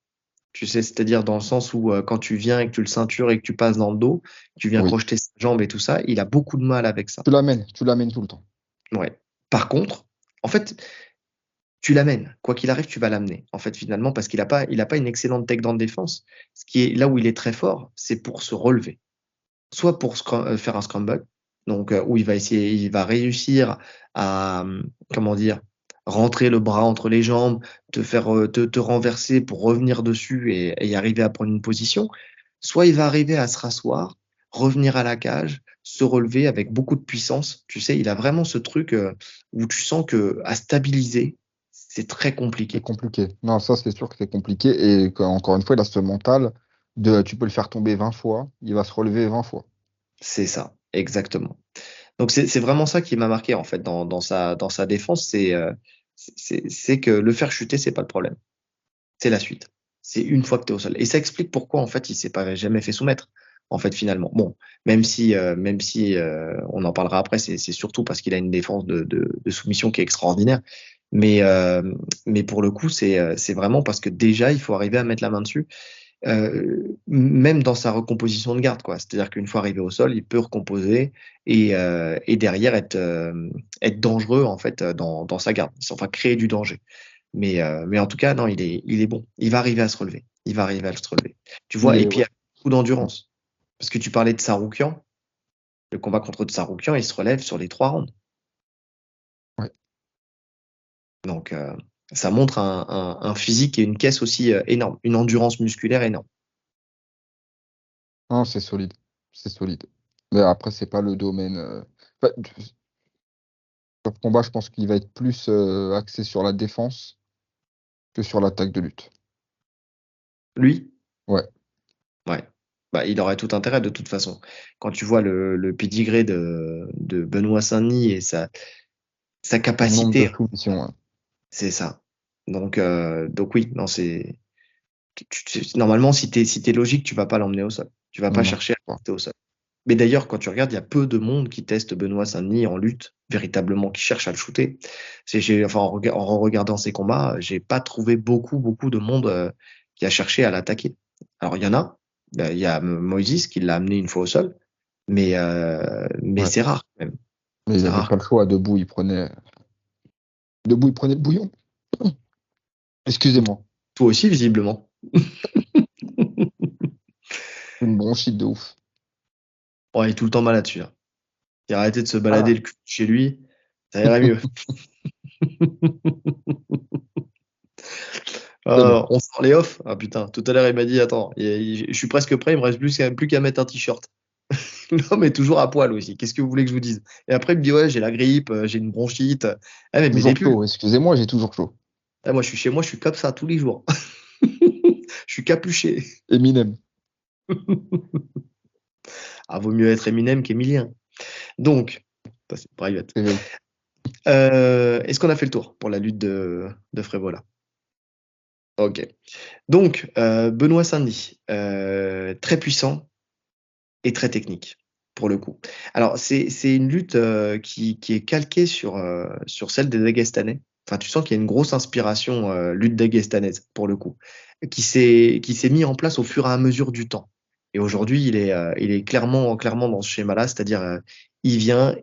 Tu sais, c'est-à-dire dans le sens où quand tu viens et que tu le ceintures et que tu passes dans le dos, tu viens Oui. crocheter sa jambe et tout ça, il a beaucoup de mal avec ça. Tu l'amènes tout le temps. Ouais. Par contre, en fait, tu l'amènes. Quoi qu'il arrive, tu vas l'amener. En fait, finalement, parce qu'il a pas une excellente tech dans de défense. Ce qui est là où il est très fort, c'est pour se relever. Soit pour faire un scramble, donc où il va réussir à, comment dire, rentrer le bras entre les jambes, te renverser pour revenir dessus et y arriver à prendre une position. Soit il va arriver à se rasseoir, revenir à la cage, se relever avec beaucoup de puissance. Tu sais, il a vraiment ce truc où tu sens que à stabiliser, c'est très C'est compliqué. compliqué. Non, ça, c'est sûr que c'est compliqué. Et encore une fois, il a ce mental tu peux le faire tomber 20 fois, il va se relever 20 fois. C'est ça, exactement. Donc c'est vraiment ça qui m'a marqué en fait dans sa défense, c'est que le faire chuter, c'est pas le problème, c'est la suite. C'est une fois que tu es au sol. Et ça explique pourquoi en fait il s'est pas jamais fait soumettre. En fait finalement, bon, même si on en parlera après, c'est surtout parce qu'il a une défense de soumission qui est extraordinaire. Mais mais pour le coup, c'est vraiment parce que déjà il faut arriver à mettre la main dessus même dans sa recomposition de garde, quoi. C'est-à-dire qu'une fois arrivé au sol, il peut recomposer et derrière être dangereux en fait dans sa garde, enfin créer du danger. Mais en tout cas, non, il est bon. Il va arriver à se relever. Il va arriver à se relever. Tu vois, et puis il y Ouais. a beaucoup d'endurance. Parce que tu parlais de Saroukian, le combat contre Saroukian, il se relève sur les 3 rounds. Ouais. Donc ça montre un physique et une caisse aussi énorme, une endurance musculaire énorme. Non, c'est solide. C'est solide. Mais après, c'est pas le domaine. Enfin, sur le combat, je pense qu'il va être plus axé sur la défense que sur l'attaque de lutte. Lui, Ouais. ouais. Bah, il aurait tout intérêt de toute façon. Quand tu vois le pédigré de Benoît Saint-Denis et sa Son nombre de capacité, soumissions, ouais. c'est ça. Donc oui, non, Normalement, si t'es logique, tu vas pas l'emmener au sol. Tu vas pas Non, chercher à pas. rester au sol. Mais d'ailleurs, quand tu regardes, il y a peu de monde qui teste Benoît Saint-Denis en lutte, véritablement, qui cherche à le shooter. Enfin, en regardant ses combats, j'ai pas trouvé beaucoup de monde qui a cherché à l'attaquer. Alors, il y en a. Il y a Moïse qui l'a amené une fois au sol, mais Ouais. c'est rare quand même. Mais il C'est avait rare. pas le choix. Debout, il prenait le bouillon. Excusez-moi. Toi aussi, visiblement. Une bronchite de ouf. Ouais, il est tout le temps malade, celui-là. Il a arrêté de se balader Ah. le cul chez lui, ça irait mieux. Tellement. On sort les off. Ah putain, tout à l'heure, il m'a dit, attends, je suis presque prêt, il me reste plus qu'à mettre un t-shirt. Non, mais toujours à poil aussi. Qu'est-ce que vous voulez que je vous dise? Et après, il me dit, ouais, j'ai la grippe, j'ai une bronchite. Ah, mais des Toujours pulls. chaud. Excusez-moi, j'ai toujours chaud. Ah, moi, je suis chez moi, je suis comme ça tous les jours. Je suis capuché. Eminem. Ah, vaut mieux être Eminem qu'Emilien. Donc, ça, c'est private. Réveil. Est-ce qu'on a fait le tour pour la lutte de Frévola? Ok. Donc, Benoît Saint-Denis, très puissant et très technique, pour le coup. Alors, c'est une lutte qui est calquée sur celle des Dagestanais. Enfin, tu sens qu'il y a une grosse inspiration lutte dagestanaise, pour le coup, qui s'est mis en place au fur et à mesure du temps. Et aujourd'hui, il est clairement dans ce schéma-là, c'est-à-dire, il vient,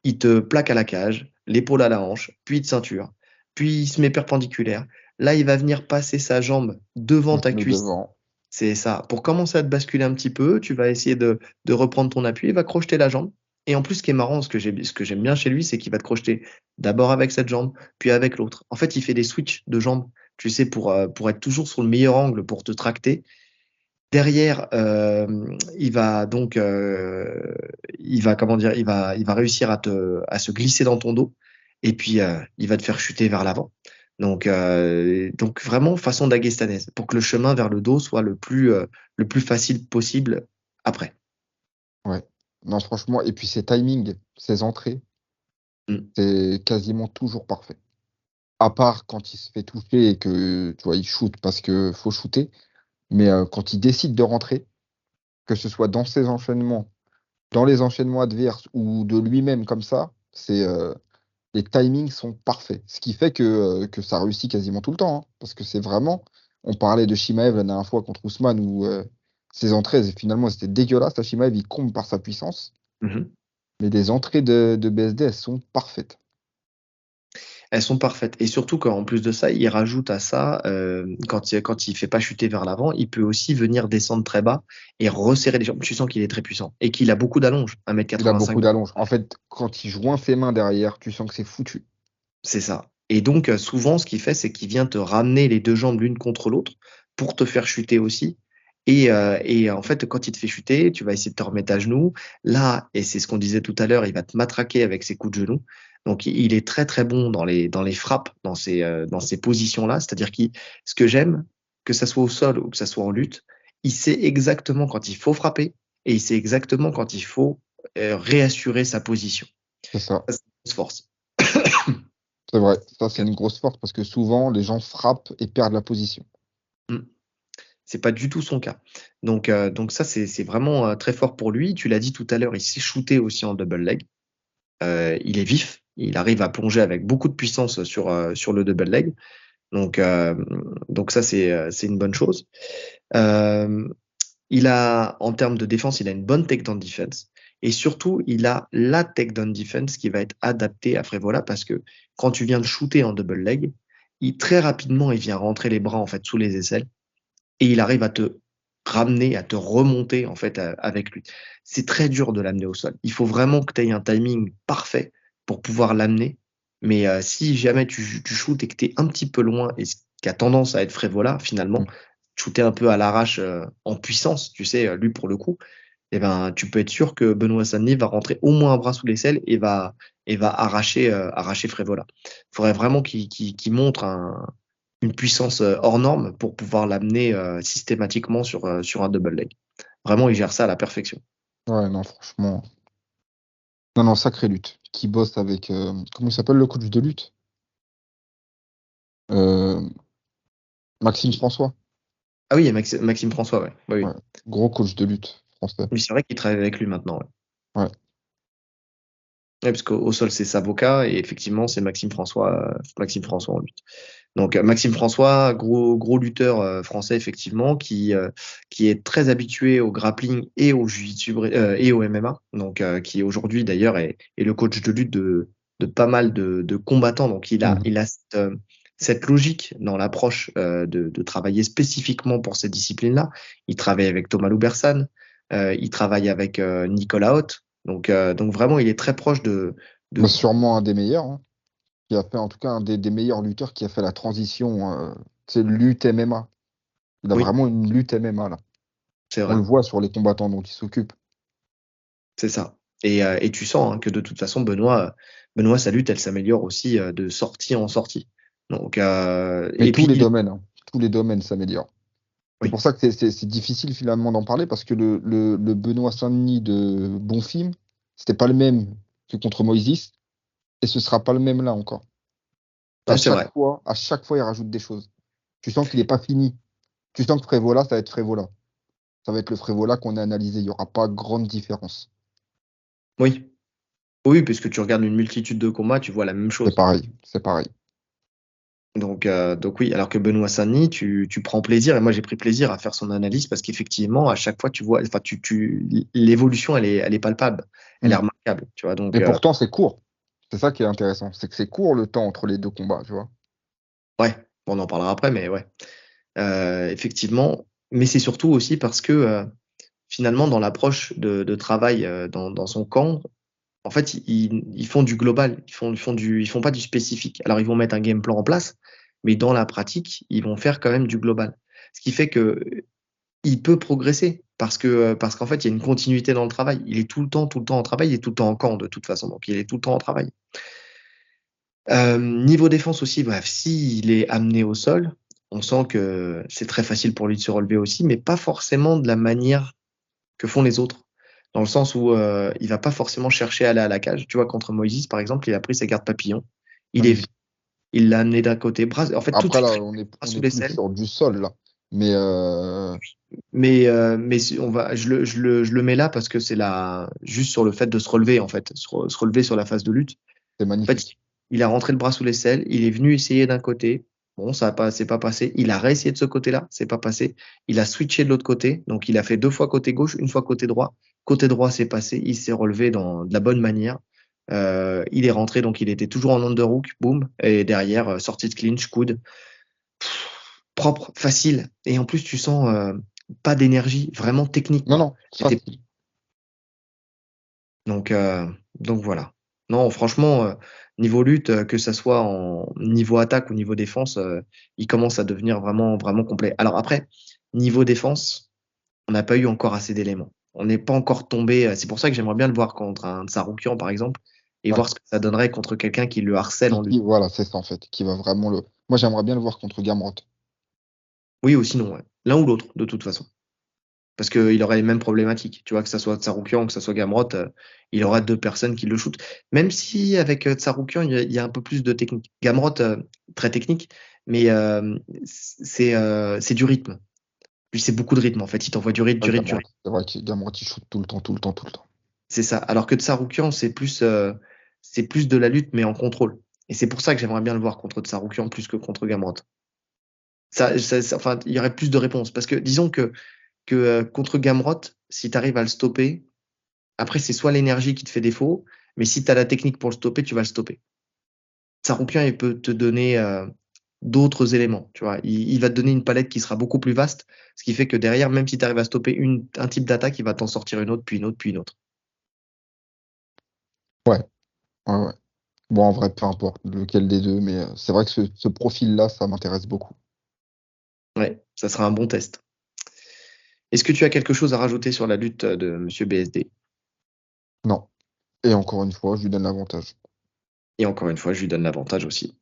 il te plaque à la cage, l'épaule à la hanche, puis il te ceinture, puis il se met perpendiculaire. Là, il va venir passer sa jambe devant ta Le cuisse. devant. C'est ça. Pour commencer à te basculer un petit peu, tu vas essayer de reprendre ton appui, il va crocheter la jambe. Et en plus, ce qui est marrant, ce que j'aime bien chez lui, c'est qu'il va te crocheter d'abord avec cette jambe, puis avec l'autre. En fait, il fait des switches de jambes, tu sais, pour être toujours sur le meilleur angle, pour te tracter. Derrière, il va donc, comment dire, il va réussir à se glisser dans ton dos, et puis il va te faire chuter vers l'avant. Donc vraiment façon dagestanaise, pour que le chemin vers le dos soit le plus facile possible après. Ouais. Non, franchement. Et puis ses timings, ses entrées, Mm. c'est quasiment toujours parfait. À part quand il se fait toucher et que, tu vois, il shoot parce que faut shooter. Mais quand il décide de rentrer, que ce soit dans ses enchaînements, dans les enchaînements adverses ou de lui-même comme ça, les timings sont parfaits. Ce qui fait que ça réussit quasiment tout le temps, hein. Parce que c'est vraiment, on parlait de Shimaev la dernière fois contre Ousmane où ses entrées, finalement, c'était dégueulasse. À Shimaev, il comble par sa puissance. Mhm. Mais les entrées de BSD, elles sont parfaites. Elles sont parfaites. Et surtout qu'en plus de ça, il rajoute à ça, quand il fait pas chuter vers l'avant, il peut aussi venir descendre très bas et resserrer les jambes. Tu sens qu'il est très puissant et qu'il a beaucoup d'allonge, Il a beaucoup 1m85. d'allonge. En fait, quand il joint ses mains derrière, tu sens que c'est foutu. C'est ça. Et donc, souvent, ce qu'il fait, c'est qu'il vient te ramener les deux jambes l'une contre l'autre pour te faire chuter aussi. Et en fait, quand il te fait chuter, tu vas essayer de te remettre à genoux. Là, et c'est ce qu'on disait tout à l'heure, il va te matraquer avec ses coups de genoux. Donc, il est très, très bon dans les frappes, dans ces positions-là. C'est-à-dire que ce que j'aime, que ça soit au sol ou que ça soit en lutte, il sait exactement quand il faut frapper et il sait exactement quand il faut réassurer sa position. C'est ça. Ça, c'est une force. C'est vrai. Ça, c'est une grosse force parce que souvent, les gens frappent et perdent la position. Mm. C'est pas du tout son cas. Donc ça, c'est vraiment très fort pour lui. Tu l'as dit tout à l'heure, il s'est shooté aussi en double leg. Il est vif. Il arrive à plonger avec beaucoup de puissance sur le double leg. Donc ça, c'est une bonne chose. Euh, en termes de défense, il a une bonne takedown defense. Et surtout, il a la takedown defense qui va être adaptée à Frévola parce que quand tu viens de shooter en double leg, très rapidement, il vient rentrer les bras en fait sous les aisselles et il arrive à te ramener, à te remonter en fait avec lui. C'est très dur de l'amener au sol. Il faut vraiment que tu aies un timing parfait pour pouvoir l'amener. Mais si jamais tu shootes et que tu es un petit peu loin, et ce qui a tendance à être Frévola, finalement, Mm. shooter un peu à l'arrache en puissance, tu sais, lui pour le coup, eh ben, tu peux être sûr que Benoît Saint-Denis va rentrer au moins un bras sous l'aisselle et va arracher Frévola. Il faudrait vraiment qu'il montre une puissance hors norme pour pouvoir l'amener systématiquement sur un double leg. Vraiment, il gère ça à la perfection. Ouais, non, franchement. Non, non, sacrée lutte. Qui bosse avec. Comment il s'appelle le coach de lutte? Euh, Maxime François. Ah oui, il y a Maxime François, ouais. Oui, Ouais. oui. Gros coach de lutte français. Oui, c'est vrai qu'il travaille avec lui maintenant, ouais. Ouais. Ouais, parce qu'au sol, c'est Savoca et effectivement, c'est Maxime François en lutte. Donc, Maxime François, gros lutteur français, effectivement, qui est très habitué au grappling et au jiu-jitsu et au MMA. Donc, qui aujourd'hui, d'ailleurs, est le coach de lutte de pas mal de combattants. Donc, Mhm. il a cette logique dans l'approche de travailler spécifiquement pour cette discipline-là. Il travaille avec Thomas Loubersan, il travaille avec Nicolas Haute. Donc vraiment, il est très proche Bah, de sûrement un des meilleurs, hein, qui a fait en tout cas un des meilleurs lutteurs qui a fait la transition, c'est lutte MMA. Il a oui, vraiment une lutte MMA là. c'est On vrai. le voit sur les combattants dont il s'occupe. C'est ça. Et tu sens hein, que de toute façon, Benoît, sa lutte, elle s'améliore aussi de sortie en sortie. Donc, Mais et puis, tous les domaines s'améliorent. C'est oui, pour ça que c'est difficile finalement d'en parler parce que le Benoît Saint-Denis de Bonfim, c'était pas le même que contre Moïse et ce sera pas le même là encore. ouais, c'est vrai. À chaque fois, il rajoute des choses. Tu sens qu'il n'est pas fini. Tu sens que Frévola, ça va être Frévola. Ça va être le Frévola qu'on a analysé. Il n'y aura pas grande différence. Oui, oui, puisque tu regardes une multitude de combats, tu vois la même C'est chose. pareil. C'est pareil. Donc oui, alors que Benoît Saint-Denis, tu prends plaisir, et moi j'ai pris plaisir à faire son analyse parce qu'effectivement, à chaque fois, tu vois, enfin, l'évolution, elle est palpable, elle est Mm. remarquable, tu vois. Donc, Et pourtant, c'est court. C'est ça qui est intéressant. C'est que c'est court le temps entre les deux combats, tu vois. ouais, bon, on en parlera après, mais ouais. Effectivement, mais c'est surtout aussi parce que finalement, dans l'approche de travail dans son camp, en fait, ils font du global, ils font pas du spécifique. Alors, ils vont mettre un game plan en place, mais dans la pratique, ils vont faire quand même du global. Ce qui fait que il peut progresser parce qu'en fait, il y a une continuité dans le travail. Il est tout le temps en travail, il est tout le temps en camp de toute façon, donc il est tout le temps en travail. Niveau défense aussi, bref, s'il est amené au sol, on sent que c'est très facile pour lui de se relever aussi, mais pas forcément de la manière que font les autres. Dans le sens où il va pas forcément chercher à aller à la cage. Tu vois, contre Moïse, par exemple, il a pris sa garde papillon. Il est venu, Magnifique. il l'a amené d'un côté, bras, en fait, tout de Après, suite, là, bras on sous est plus l'aisselle. sur du sol, là. Mais Mais je le mets là parce que juste sur le fait de se relever, en fait, se relever sur la phase de lutte. c'est En fait, magnifique. il a rentré le bras sous l'aisselle, il est venu essayer d'un côté. Bon, c'est pas passé. Il a réessayé de ce côté-là, c'est pas passé. Il a switché de l'autre côté, donc il a fait deux fois côté gauche, une fois côté droit. Côté droit, c'est passé. Il s'est relevé de la bonne manière. Il est rentré, donc il était toujours en underhook, boum, et derrière, sortie de clinch, coude, propre, facile. Et en plus, tu sens pas d'énergie, vraiment technique, Non, quoi. non, C'était facile. Donc, euh, donc voilà. Non, franchement, niveau lutte, que ça soit en niveau attaque ou niveau défense, il commence à devenir vraiment, vraiment complet. Alors après, niveau défense, on n'a pas eu encore assez d'éléments. On n'est pas encore tombé. C'est pour ça que j'aimerais bien le voir contre un Tsaroukian, par exemple, et Ouais. voir ce que ça donnerait contre quelqu'un qui le harcèle en lutte. Voilà, c'est ça, en fait. Qui va vraiment le. Moi, j'aimerais bien le voir contre Gamrot. Oui, ou sinon, ouais. L'un ou l'autre, de toute façon. Parce qu'il aurait les mêmes problématiques. Tu vois, que ça soit Tsaroukian, que ça soit Gamrot, il aura deux personnes qui le shootent. Même si avec Tsaroukian, il y a un peu plus de technique. Gamrot, très technique, mais c'est du rythme. Lui, c'est beaucoup de rythme, en fait. Il t'envoie du rythme, Ouais, du rythme, du Gamrot. rythme. C'est vrai que Gamrot, il shoot tout le temps, tout le temps, tout le temps. C'est ça. Alors que Tsaroukian, c'est plus de la lutte, mais en contrôle. Et c'est pour ça que j'aimerais bien le voir contre Tsaroukian plus que contre Gamrot. Enfin, il y aurait plus de réponses. Parce que disons que contre Gamrot, si tu arrives à le stopper, après, c'est soit l'énergie qui te fait défaut, mais si tu as la technique pour le stopper, tu vas le stopper. Tsaroukian, il peut te donner d'autres éléments. Tu vois. Il va te donner une palette qui sera beaucoup plus vaste, ce qui fait que derrière, même si tu arrives à stopper un type d'attaque, il va t'en sortir une autre, puis une autre, puis une autre. Ouais, ouais, ouais. Bon, en vrai, peu importe lequel des deux, mais c'est vrai que ce profil-là, ça m'intéresse beaucoup. Ouais, ça sera un bon test. Est-ce que tu as quelque chose à rajouter sur la lutte de Monsieur BSD? Non. Et encore une fois, je lui donne l'avantage. Et encore une fois, je lui donne l'avantage aussi.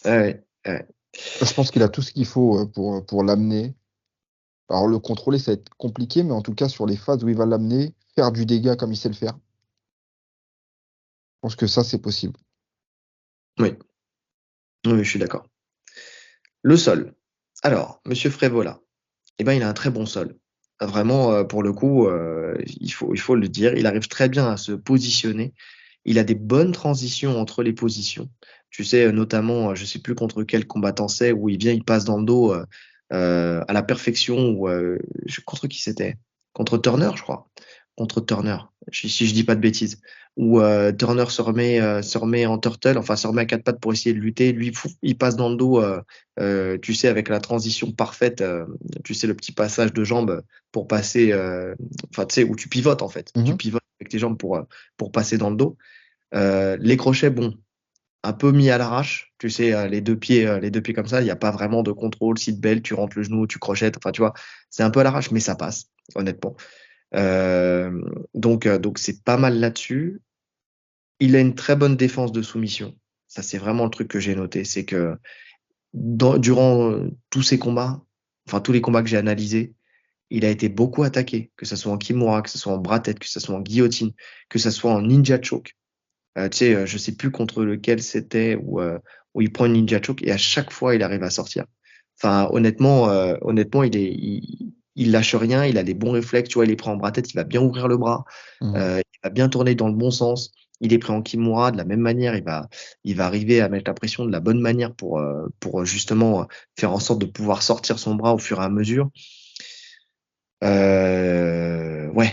Ah ouais, ah ouais. Je pense qu'il a tout ce qu'il faut pour l'amener. Alors, le contrôler, ça va être compliqué, mais en tout cas, sur les phases où il va l'amener, faire du dégât comme il sait le faire, je pense que ça, c'est possible. Oui, oui, je suis d'accord. Le sol. Alors, Monsieur Frévola. eh ben, il a un très bon sol. Vraiment, pour le coup, il faut le dire, il arrive très bien à se positionner. Il a des bonnes transitions entre les positions. Tu sais, notamment, je sais plus contre quel combattant c'est, où il vient, il passe dans le dos à la perfection. Contre qui c'était? Contre Turner, je crois. Contre Turner, si je dis pas de bêtises. Où Turner se remet en turtle, enfin se remet à quatre pattes pour essayer de lutter. Lui, il passe dans le dos, tu sais, avec la transition parfaite, tu sais, le petit passage de jambes pour passer, enfin, tu sais, où tu pivotes en fait. Tu Mhm. pivotes avec tes jambes pour passer dans le dos. Les crochets, bon, un peu mis à l'arrache. Tu sais, les deux pieds comme ça, il n'y a pas vraiment de contrôle. Seat belt, tu rentres le genou, tu crochettes. Enfin, tu vois, c'est un peu à l'arrache, mais ça passe, honnêtement. Euh, donc c'est pas mal là-dessus. Il a une très bonne défense de soumission. Ça, c'est vraiment le truc que j'ai noté. C'est que durant tous ces combats, enfin, tous les combats que j'ai analysés, il a été beaucoup attaqué, que ce soit en kimura, que ce soit en bras tête, que ce soit en guillotine, que ce soit en ninja choke. Tu sais, je sais plus contre lequel c'était où il prend une ninja choke et à chaque fois il arrive à sortir. Enfin, honnêtement, il lâche rien, il a des bons réflexes. Tu vois, il est pris en bras tête, il va bien ouvrir le bras, Mhm. il va bien tourner dans le bon sens. Il est pris en kimura de la même manière, il va arriver à mettre la pression de la bonne manière pour justement faire en sorte de pouvoir sortir son bras au fur et à mesure. Ouais,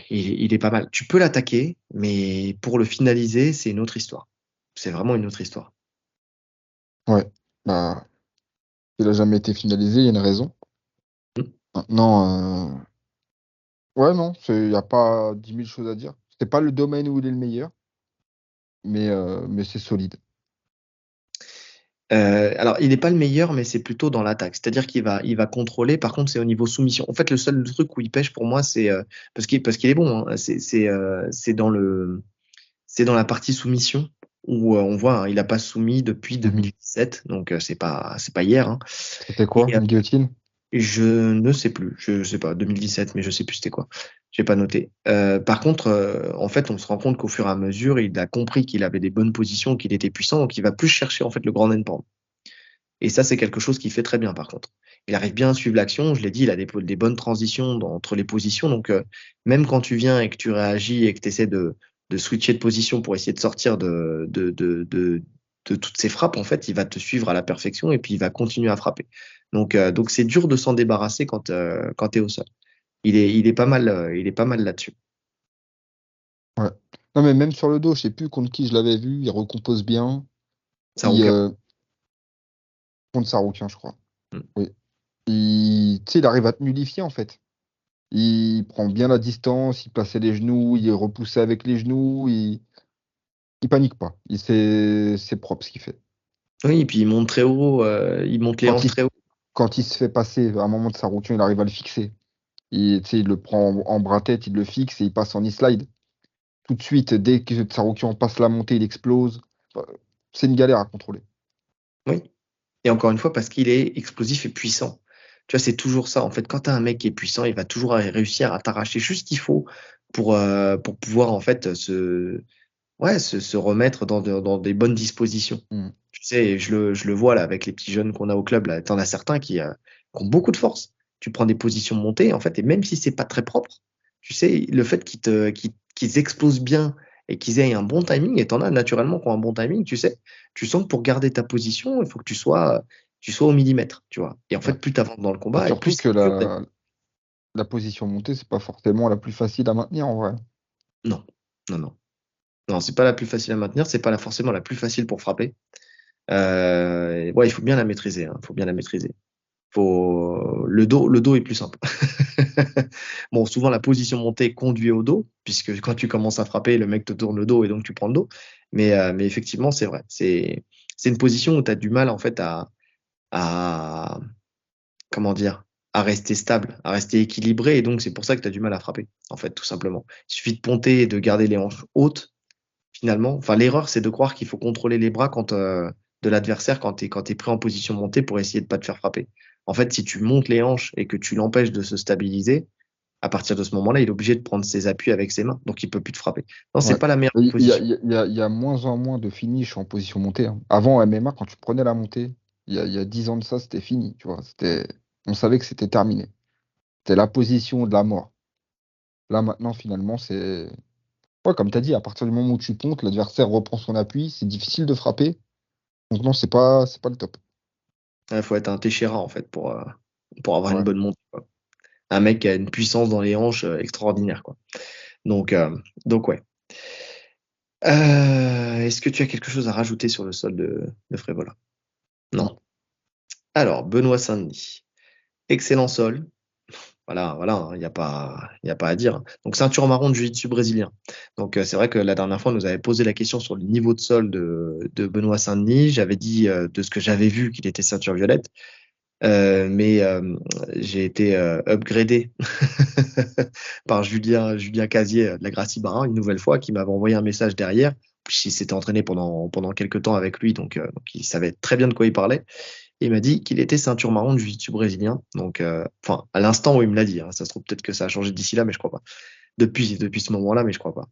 il est pas mal. Tu peux l'attaquer, mais pour le finaliser, c'est une autre histoire. C'est vraiment une autre histoire. Ouais. Bah, il a jamais été finalisé, il y a une raison. Hmm. Maintenant, ouais, non, il n'y a pas 10 000 choses à dire. C'est pas le domaine où il est le meilleur, mais c'est solide. Alors, il n'est pas le meilleur, mais c'est plutôt dans l'attaque. C'est-à-dire qu'il va contrôler. Par contre, c'est au niveau soumission. En fait, le seul truc où il pêche pour moi, c'est parce qu'il est bon, hein, c'est dans la partie soumission où on voit, hein, il n'a pas soumis depuis Mhm. 2017, donc c'est pas hier, hein. C'était Et quoi? Une guillotine? je ne sais plus, je sais pas, 2017, mais je sais plus c'était quoi. J'ai pas noté. Par contre, en fait, on se rend compte qu'au fur et à mesure, il a compris qu'il avait des bonnes positions, qu'il était puissant, donc il va plus chercher en fait le grand endpoint. Et ça, c'est quelque chose qu'il fait très bien, par contre. Il arrive bien à suivre l'action. Je l'ai dit, il a des bonnes transitions entre les positions. Donc, même quand tu viens et que tu réagis et que tu essaies de switcher de position pour essayer de sortir de toutes ces frappes, en fait, il va te suivre à la perfection et puis il va continuer à frapper. Donc c'est dur de s'en débarrasser quand tu es au sol. Il est pas mal là-dessus. Ouais. Non, mais même sur le dos, je sais plus contre qui je l'avais vu, il recompose bien. Ça a Il, aucun. contre Saroukian, je crois. Oui. Tu sais, il arrive à te nullifier, en fait. Il prend bien la distance, il plaçait les genoux, il est repoussé avec les genoux, il panique pas. C'est propre ce qu'il fait. Oui, et puis il monte très haut, il monte les Quand hanches il, se- très haut. quand il se fait passer à un moment de sa routine, il arrive à le fixer. Tu sais, il le prend en bras tête, il le fixe et il passe en e-slide. Tout de suite, dès que Tsaroukian passe la montée, il explose. Enfin, c'est une galère à contrôler. Oui. Et encore une fois, parce qu'il est explosif et puissant. Tu vois, c'est toujours ça. En fait, quand tu as un mec qui est puissant, il va toujours réussir à t'arracher juste ce qu'il faut pour pouvoir, en fait, se remettre dans des bonnes dispositions. Mm. Tu sais, je le vois là avec les petits jeunes qu'on a au club. Là, tu en as certains qui ont beaucoup de force. Tu prends des positions montées, en fait, et même si c'est pas très propre, tu sais, le fait qu'ils explosent bien et qu'ils aient un bon timing, et tu en as naturellement qui ont un bon timing, tu sais, tu sens que pour garder ta position, il faut que tu sois au millimètre, tu vois. Et en Ouais. fait, plus tu avances dans le Et combat, et plus surtout que c'est dur d'être. la position montée, c'est pas forcément la plus facile à maintenir en vrai. Non, non, non. Non, c'est pas la plus facile à maintenir, c'est pas forcément la plus facile pour frapper. Ouais, il faut bien la maîtriser, hein, il faut bien la maîtriser. Le dos est plus simple. Bon, souvent la position montée conduit au dos, puisque quand tu commences à frapper, le mec te tourne le dos et donc tu prends le dos. Mais effectivement, c'est vrai. C'est une position où tu as du mal en fait à comment dire, à rester stable, à rester équilibré, et donc c'est pour ça que tu as du mal à frapper, en fait, tout simplement. Il suffit de ponter et de garder les hanches hautes, finalement. Enfin, l'erreur, c'est de croire qu'il faut contrôler les bras de l'adversaire quand t'es pris en position montée pour essayer de pas te faire frapper. En fait, si tu montes les hanches et que tu l'empêches de se stabiliser, à partir de ce moment-là, il est obligé de prendre ses appuis avec ses mains, donc il peut plus te frapper. Non, c'est Ouais. pas la meilleure Il y a, position. il y a- il y a- il y a moins en moins de finish en position montée, hein. Avant, en MMA, quand tu prenais la montée, il y a 10 ans de ça, c'était fini, tu vois. On savait que c'était terminé. C'est la position de la mort. Là, maintenant, finalement, c'est. Ouais, comme tu as dit, à partir du moment où tu pontes, l'adversaire reprend son appui, c'est difficile de frapper. Donc, non, c'est pas le top. Il faut être un Teixeira, en fait, pour avoir une Ouais. bonne montée, quoi. Un mec qui a une puissance dans les hanches extraordinaire, quoi. Donc, euh, donc ouais. Est-ce que tu as quelque chose à rajouter sur le sol de Frévola? Non. Non. Alors, Benoît Saint-Denis. Excellent sol. Voilà, voilà, hein, il y a pas à dire. Donc, ceinture marron de jiu-jitsu brésilien. Donc, c'est vrai que la dernière fois, on nous avait posé la question sur le niveau de sol de Benoît Saint-Denis. J'avais dit de ce que j'avais vu qu'il était ceinture violette. Mais j'ai été upgradé par Julien Casier de la Gracie Barin, une nouvelle fois, qui m'avait envoyé un message derrière. Il s'était entraîné pendant quelques temps avec lui, donc il savait très bien de quoi il parlait. Et il m'a dit qu'il était ceinture marron de jiu-jitsu brésilien. Donc, enfin, à l'instant où il me l'a dit, hein, ça se trouve peut-être que ça a changé d'ici là, mais je crois pas. Depuis ce moment-là, mais je crois pas.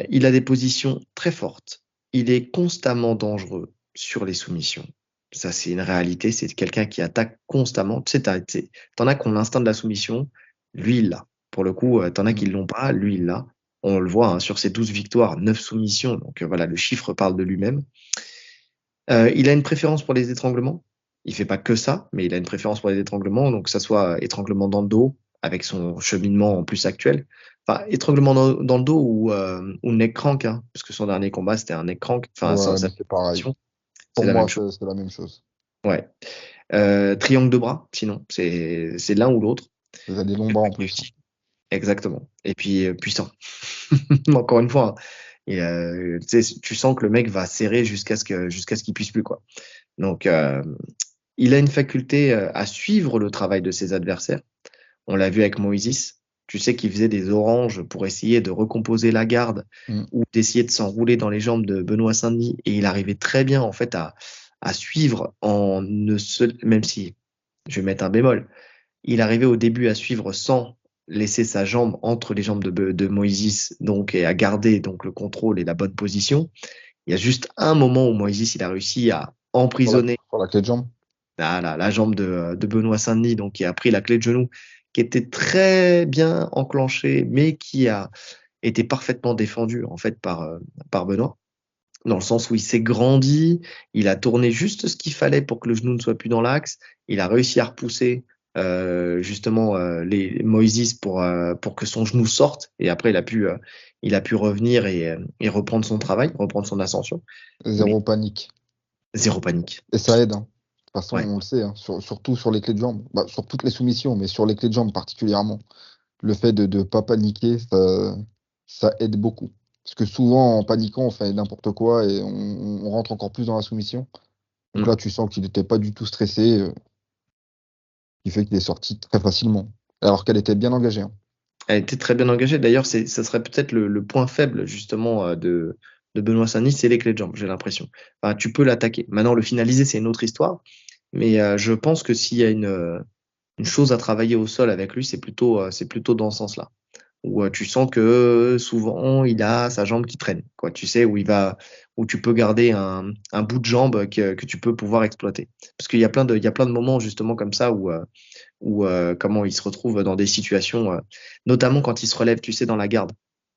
Il a des positions très fortes. Il est constamment dangereux sur les soumissions. Ça, c'est une réalité. C'est quelqu'un qui attaque constamment. Tu sais, t'en as qui ont l'instinct de la soumission. Lui, il l'a. Pour le coup, t'en as qui Mm. l'ont pas. Lui, il l'a. On le voit hein, sur ses 12 victoires, 9 soumissions. Donc voilà, le chiffre parle de lui-même. Il a une préférence pour les étranglements. Il fait pas que ça, mais il a une préférence pour les étranglements. Donc, que ça soit étranglement dans le dos, avec son cheminement en plus actuel. Enfin, étranglement dans le dos ou neck crank, hein, parce que son dernier combat, c'était un neck crank. Enfin, Ouais, sa mais c'est pareil. position, c'est Pour la moi, même chose. c'est la même chose. Ouais. Triangle de bras, sinon, c'est l'un ou l'autre. Vous avez des longs Et bras puis, en plus, hein. exactement. Et puis, puissant. Encore une fois, hein. Et, tu sais, tu sens que le mec va serrer jusqu'à ce qu'il puisse plus, quoi. Donc, il a une faculté à suivre le travail de ses adversaires. On l'a vu avec Moïse. Tu sais qu'il faisait des oranges pour essayer de recomposer la garde Mm. ou d'essayer de s'enrouler dans les jambes de Benoît Saint-Denis. Et il arrivait très bien, en fait, à suivre en ne se, même si je vais mettre un bémol, il arrivait au début à suivre sans laisser sa jambe entre les jambes de Moïse, donc, et à garder donc le contrôle et la bonne position. Il y a juste un moment où Moïse, il a réussi à emprisonner Sur la clé de jambe. la jambe de Benoît Saint-Denis, donc qui a pris la clé de genou, qui était très bien enclenchée, mais qui a été parfaitement défendue en fait par Benoît, dans le sens où il s'est grandi, il a tourné juste ce qu'il fallait pour que le genou ne soit plus dans l'axe, il a réussi à repousser justement les Moïse pour que son genou sorte, et après il a pu revenir et reprendre son travail, reprendre son ascension, mais Zéro panique. zéro panique. Et ça aide, hein. De toute façon, Ouais. on le sait, hein, surtout sur les clés de jambe. Bah, sur toutes les soumissions, mais sur les clés de jambe particulièrement. Le fait de ne pas paniquer, ça aide beaucoup. Parce que souvent, en paniquant, on fait n'importe quoi et on rentre encore plus dans la soumission. Donc Mm. là, tu sens qu'il n'était pas du tout stressé, ce qui fait qu'il est sorti très facilement. Alors qu'elle était bien engagée, hein. Elle était très bien engagée. D'ailleurs, ça serait peut-être le point faible justement de Benoît Saint-Denis, c'est les clés de jambe, j'ai l'impression. Enfin, tu peux l'attaquer. Maintenant, le finaliser, c'est une autre histoire. Mais je pense que s'il y a une chose à travailler au sol avec lui, c'est plutôt dans ce sens-là. Où tu sens que souvent, il a sa jambe qui traîne. Quoi. Tu sais, où tu peux garder un bout de jambe que tu peux pouvoir exploiter. Parce il y a plein de moments justement comme ça où comment il se retrouve dans des situations, notamment quand il se relève, tu sais, dans la garde.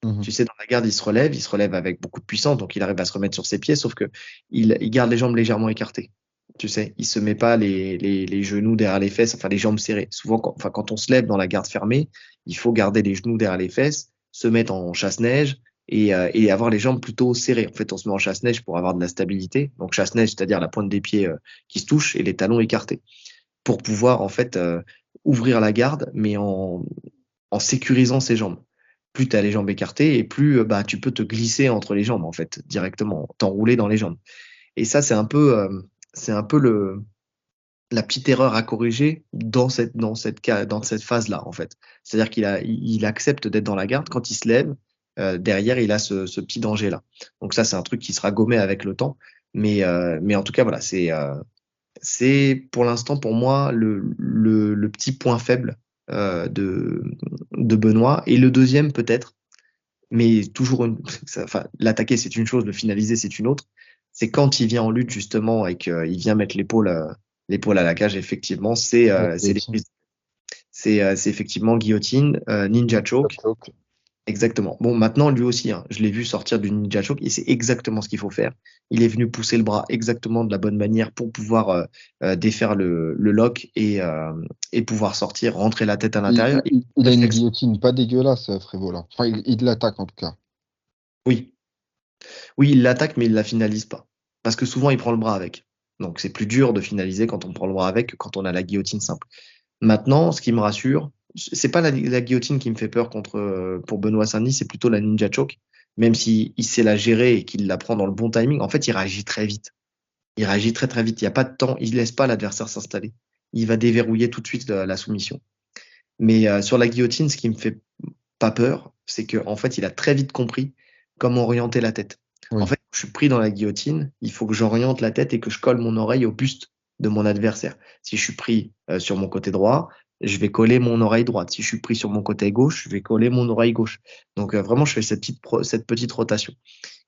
Mhm. Tu sais, dans la garde, il se relève avec beaucoup de puissance, donc il arrive à se remettre sur ses pieds, sauf que il garde les jambes légèrement écartées. Tu sais, il se met pas les genoux derrière les fesses, enfin les jambes serrées. Souvent, quand on se lève dans la garde fermée, il faut garder les genoux derrière les fesses, se mettre en chasse-neige et avoir les jambes plutôt serrées. En fait, on se met en chasse-neige pour avoir de la stabilité. Donc chasse-neige, c'est-à-dire la pointe des pieds qui se touche et les talons écartés pour pouvoir en fait ouvrir la garde, mais en sécurisant ses jambes. Plus tu as les jambes écartées et plus bah, tu peux te glisser entre les jambes en fait directement, t'enrouler dans les jambes. Et ça c'est un peu la petite erreur à corriger dans cette phase-là en fait. C'est-à-dire il accepte d'être dans la garde quand il se lève. Derrière, il a ce petit danger-là. Donc ça, c'est un truc qui sera gommé avec le temps. Mais en tout cas, voilà, c'est pour l'instant pour moi le petit point faible de Benoît. Et le deuxième peut-être, mais toujours enfin, l'attaquer c'est une chose, le finaliser c'est une autre. C'est quand il vient en lutte justement et qu'il vient mettre l'épaule à la cage, effectivement, La c'est les guillotine. c'est effectivement guillotine, ninja choke. Choke. Exactement. Bon, maintenant, lui aussi, hein, je l'ai vu sortir du ninja choke et c'est exactement ce qu'il faut faire. Il est venu pousser le bras exactement de la bonne manière pour pouvoir défaire le lock et pouvoir sortir, rentrer la tête à l'intérieur. Et Il a une réflexe. guillotine pas dégueulasse, Frévola. Enfin, il l'attaque en tout cas. Oui, oui, il l'attaque, mais il la finalise pas. Parce que souvent, il prend le bras avec. Donc, c'est plus dur de finaliser quand on prend le bras avec que quand on a la guillotine simple. Maintenant, ce qui me rassure, c'est pas la guillotine qui me fait peur pour Benoît Saint-Denis, c'est plutôt la ninja choke. Même si il sait la gérer et qu'il la prend dans le bon timing, en fait, il réagit très vite. Il réagit très très vite. Il n'y a pas de temps. Il laisse pas l'adversaire s'installer. Il va déverrouiller tout de suite la soumission. Mais sur la guillotine, ce qui me fait pas peur, c'est que en fait, il a très vite compris comment orienter la tête. En Oui. fait, je suis pris dans la guillotine, il faut que j'oriente la tête et que je colle mon oreille au buste de mon adversaire. Si je suis pris sur mon côté droit, je vais coller mon oreille droite. Si je suis pris sur mon côté gauche, je vais coller mon oreille gauche. Donc vraiment, je fais cette petite rotation.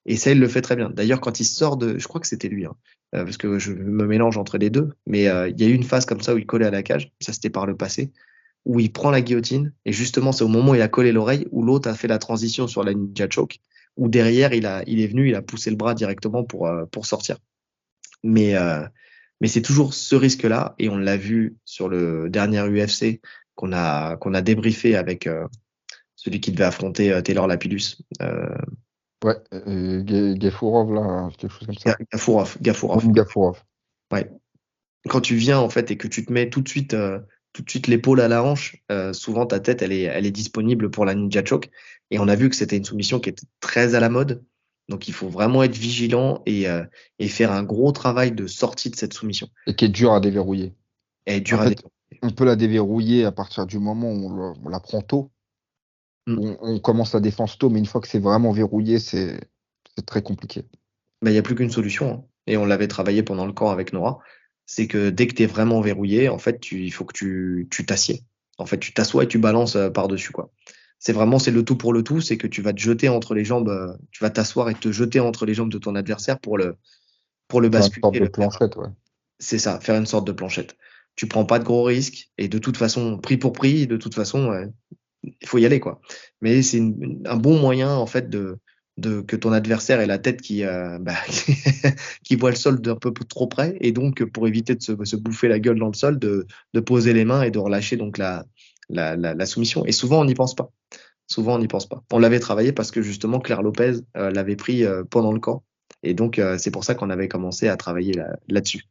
Et ça, il le fait très bien. D'ailleurs, quand il sort je crois que c'était lui, hein, parce que je me mélange entre les deux, mais il y a eu une phase comme ça où il collait à la cage. Ça, c'était par le passé où il prend la guillotine, et justement, c'est au moment où il a collé l'oreille, où l'autre a fait la transition sur la ninja choke, où derrière, il est venu, il a poussé le bras directement pour sortir. Mais, euh, mais c'est toujours ce risque-là, et on l'a vu sur le dernier UFC qu'on a débriefé avec celui qui devait affronter Taylor Lapillus, Ouais, Gafurov, là, quelque chose comme ça. Gafourov. Oui, Gafurov. Ouais. Quand tu viens en fait et que tu te mets tout de suite l'épaule à la hanche, souvent ta tête elle est disponible pour la ninja choke. Et on a vu que c'était une soumission qui était très à la mode. Donc il faut vraiment être vigilant et faire un gros travail de sortie de cette soumission. Et qui est dur à déverrouiller. Elle est En dure à fait, défendre. on peut la déverrouiller à partir du moment où on la prend tôt. Mm. On commence la défense tôt, mais une fois que c'est vraiment verrouillé, c'est très compliqué. Ben, il n'y a plus qu'une solution, hein. Et on l'avait travaillé pendant le camp avec Nora. C'est que dès que tu es vraiment verrouillé, en fait, il faut que tu t'assieds. En fait, tu t'assois et tu balances par-dessus, quoi. C'est le tout pour le tout, c'est que tu vas te jeter entre les jambes, tu vas t'asseoir et te jeter entre les jambes de ton adversaire pour le Faire une basculer, sorte de le faire. planchette, ouais. C'est ça, faire une sorte de planchette. Tu prends pas de gros risques et de toute façon, prix pour prix, de toute façon, il faut y aller, quoi. Mais c'est un bon moyen, en fait, que ton adversaire ait la tête qui voit le sol d'un peu trop près. Et donc, pour éviter de se bouffer la gueule dans le sol, de poser les mains et de relâcher donc la soumission. Et souvent, on n'y pense pas. Souvent, on n'y pense pas. On l'avait travaillé parce que justement, Claire Lopez l'avait pris pendant le camp. Et donc, c'est pour ça qu'on avait commencé à travailler là-dessus.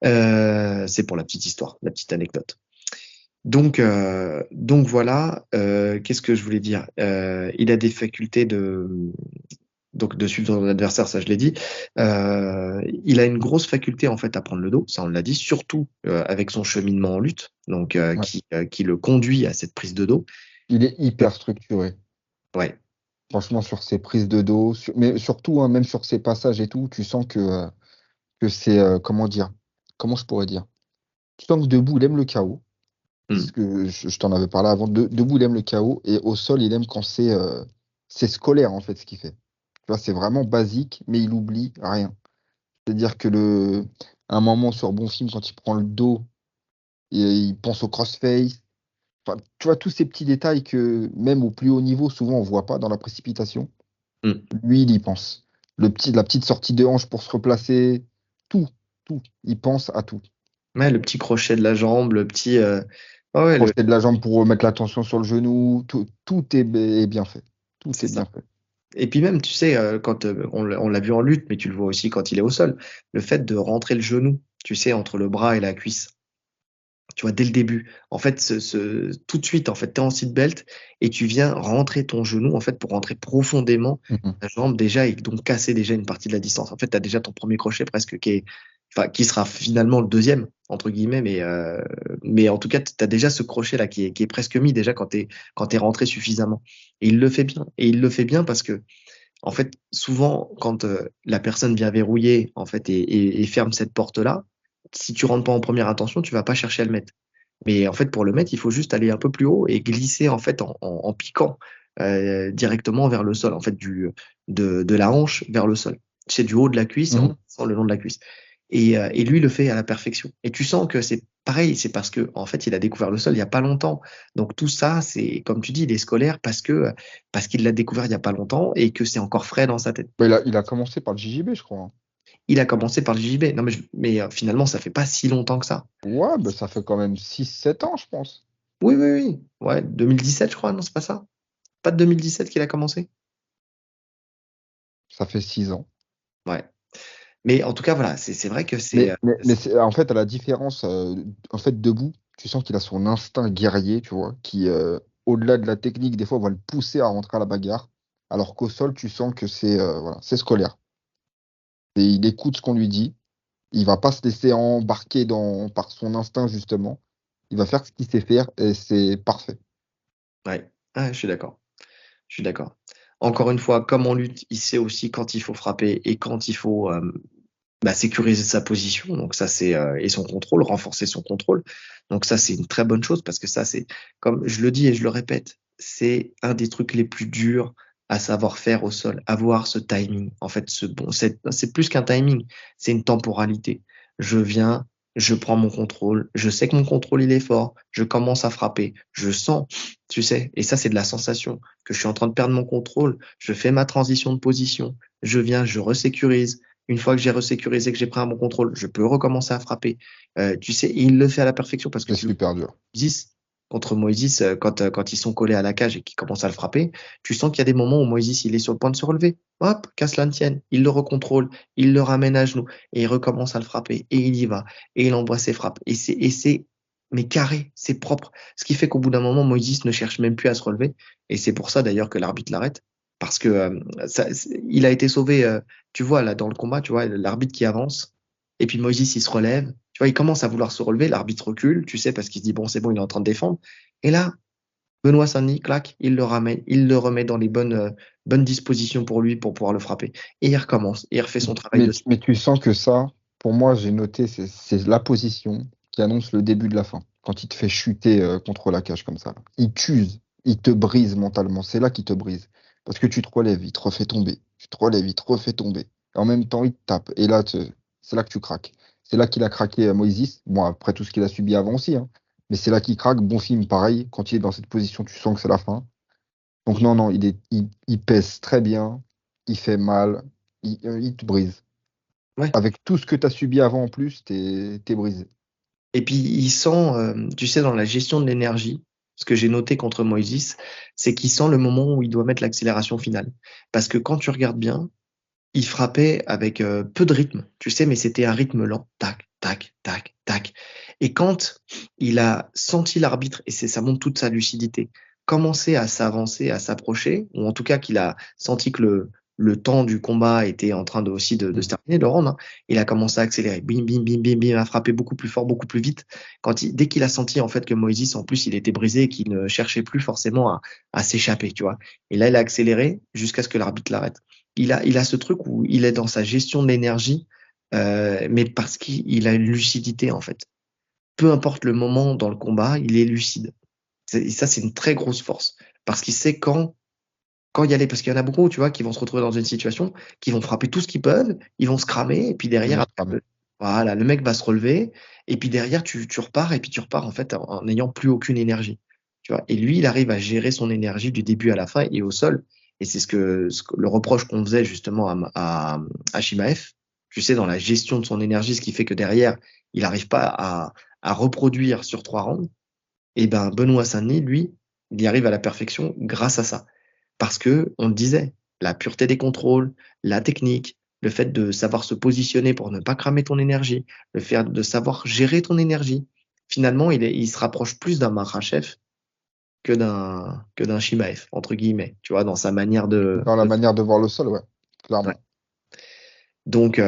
C'est pour la petite histoire, la petite anecdote. Donc voilà, qu'est-ce que je voulais dire? Il a des facultés de suivre son adversaire, ça je l'ai dit. Il a une grosse faculté en fait à prendre le dos, ça on l'a dit, surtout avec son cheminement en lutte, donc Ouais. qui le conduit à cette prise de dos. Il est hyper structuré. Ouais, Franchement, sur ses prises de dos, mais surtout, hein, même sur ses passages et tout, tu sens que c'est, comment dire, comment je pourrais dire? Tu sens que debout, il aime le chaos. Hmm. Parce que je t'en avais parlé avant. Debout, il aime le chaos. Et au sol, il aime quand c'est scolaire, en fait, ce qu'il fait. Tu vois, c'est vraiment basique, mais il oublie rien. C'est-à-dire que un moment sur Bon Film, quand il prend le dos, il pense au crossface. Enfin, tu vois, tous ces petits détails que, même au plus haut niveau, souvent, on voit pas dans la précipitation. Hmm. Lui, il y pense. La petite sortie de hanche pour se replacer. Tout, tout. Il pense à tout. Ouais, le petit crochet de la jambe, le petit, ouais, Crochet de la jambe pour remettre la tension sur le genou. Tout est bien fait. Tout c'est est ça. bien fait. Et puis même, tu sais, quand on l'a vu en lutte, mais tu le vois aussi quand il est au sol, le fait de rentrer le genou, tu sais, entre le bras et la cuisse, tu vois, dès le début. En fait, tout de suite, en fait, tu es en seatbelt et tu viens rentrer ton genou, en fait, pour rentrer profondément Mhm. ta jambe déjà et donc casser déjà une partie de la distance. En fait, tu as déjà ton premier crochet presque enfin, qui sera finalement le deuxième, entre guillemets, mais en tout cas, tu as déjà ce crochet-là qui est presque mis déjà quand t'es rentré suffisamment. Et il le fait bien. Et il le fait bien parce que en fait, souvent, quand la personne vient verrouiller en fait et ferme cette porte-là, si tu rentres pas en première intention, tu vas pas chercher à le mettre. Mais en fait, pour le mettre, il faut juste aller un peu plus haut et glisser en fait en piquant directement vers le sol, en fait de la hanche vers le sol. C'est du haut de la cuisse et en Mhm. passant le long de la cuisse. Et lui, il le fait à la perfection. Et tu sens que c'est pareil, c'est parce que en fait, il a découvert le sol il y a pas longtemps. Donc tout ça, c'est comme tu dis, il est scolaire parce qu'il l'a découvert il y a pas longtemps et que c'est encore frais dans sa tête. Bah, il a commencé par le JJB, je crois, hein. Il a commencé par le JJB. Non, mais finalement, ça fait pas si longtemps que ça. Ouais, bah, ça fait quand même 6 7 ans, je pense. Oui, oui, oui. Ouais, 2017, je crois. Non, c'est pas ça. Pas de 2017 qu'il a commencé. Ça fait 6 ans. Ouais. Mais en tout cas, voilà, c'est vrai que Mais en fait, à la différence, en fait, debout, tu sens qu'il a son instinct guerrier, tu vois, qui, au-delà de la technique, des fois, va le pousser à rentrer à la bagarre. Alors qu'au sol, tu sens que voilà, c'est scolaire. Et il écoute ce qu'on lui dit. Il va pas se laisser embarquer par son instinct, justement. Il va faire ce qu'il sait faire et c'est parfait. ouais. Ah, je suis d'accord. Je suis d'accord. Encore une fois, comme en lutte, il sait aussi quand il faut frapper et quand il faut sécuriser sa position. Donc ça, et son contrôle, renforcer son contrôle. Donc ça, c'est une très bonne chose parce que ça, c'est, comme je le dis et je le répète, c'est un des trucs les plus durs à savoir faire au sol, avoir ce timing. En fait, c'est plus qu'un timing, c'est une temporalité. Je viens, je prends mon contrôle, je sais que mon contrôle, il est fort, je commence à frapper, je sens, tu sais, et ça, c'est de la sensation que je suis en train de perdre mon contrôle, je fais ma transition de position, je viens, je resécurise, une fois que j'ai resécurisé, que j'ai pris un bon contrôle, je peux recommencer à frapper. Tu sais, il le fait à la perfection parce que C'est tu le vois super dur. Moïse, contre Moïse, quand ils sont collés à la cage et qu'ils commencent à le frapper, tu sens qu'il y a des moments où Moïse, il est sur le point de se relever. Hop, qu'à cela ne tienne, il le recontrôle, il le ramène à genoux et il recommence à le frapper et il y va et il envoie ses frappes. Et c'est mais carré, c'est propre. Ce qui fait qu'au bout d'un moment, Moïse ne cherche même plus à se relever. Et c'est pour ça d'ailleurs que l'arbitre l'arrête. Parce que il a été sauvé, tu vois, là, dans le combat, tu vois, l'arbitre qui avance, et puis Moïse, il se relève, tu vois, il commence à vouloir se relever, l'arbitre recule, tu sais, parce qu'il se dit, bon, c'est bon, il est en train de défendre. Et là, Benoît Saint-Denis, clac, il le ramène, il le remet dans les bonnes dispositions pour lui pour pouvoir le frapper. Et il recommence, et il refait son travail Mais, de... mais tu sens que ça, pour moi, j'ai noté, c'est la position qui annonce le début de la fin. Quand il te fait chuter contre la cage comme ça, là. Il t'use, il te brise mentalement. C'est là qu'il te brise. Parce que tu te relèves, il te refait tomber. Tu te relèves, il te refait tomber. Et en même temps, il te tape. Et là, c'est là que tu craques. C'est là qu'il a craqué Moïse. Bon, après tout ce qu'il a subi avant aussi, hein. Mais c'est là qu'il craque. Bon film, pareil. Quand il est dans cette position, tu sens que c'est la fin. Donc non, non, il pèse très bien. Il fait mal. Il te brise. Ouais. Avec tout ce que tu as subi avant en plus, t'es brisé. Et puis, il sent, tu sais, dans la gestion de l'énergie, ce que j'ai noté contre Moïse, c'est qu'il sent le moment où il doit mettre l'accélération finale. Parce que quand tu regardes bien, il frappait avec peu de rythme, tu sais, mais c'était un rythme lent. Tac, tac, tac, tac. Et quand il a senti l'arbitre, et ça montre toute sa lucidité, commencer à s'avancer, à s'approcher, ou en tout cas qu'il a senti que le temps du combat était en train de se terminer, de rendre, hein, il a commencé à accélérer. Bim, bim, bim, bim, bim, à frapper beaucoup plus fort, beaucoup plus vite. Dès qu'il a senti en fait que Moïse, en plus, il était brisé et qu'il ne cherchait plus forcément à s'échapper, tu vois. Et là, il a accéléré jusqu'à ce que l'arbitre l'arrête. Il a ce truc où il est dans sa gestion de l'énergie, mais parce qu'il a une lucidité en fait. Peu importe le moment dans le combat, il est lucide. Et ça, c'est une très grosse force. Parce qu'il sait quand y aller. Parce qu'il y en a beaucoup, tu vois, qui vont se retrouver dans une situation, qui vont frapper tout ce qu'ils peuvent, ils vont se cramer, et puis Ils vont derrière, se cramer. voilà, le mec va se relever, et puis derrière, tu repars, et puis tu repars en fait en n'ayant plus aucune énergie. Tu vois. Et lui, il arrive à gérer son énergie du début à la fin et au sol. Et c'est le reproche qu'on faisait justement à Shimaev, tu sais, dans la gestion de son énergie, ce qui fait que derrière, il n'arrive pas à reproduire sur 3 rounds. Et ben, Benoît Saint-Denis, lui, il y arrive à la perfection grâce à ça. Parce que, on le disait, la pureté des contrôles, la technique, le fait de savoir se positionner pour ne pas cramer ton énergie, le fait de savoir gérer ton énergie. Finalement, il se rapproche plus d'un Makhachev que d'un Shimaev, entre guillemets, tu vois, dans sa manière Dans la manière de voir le sol, ouais, ouais. clairement. Donc,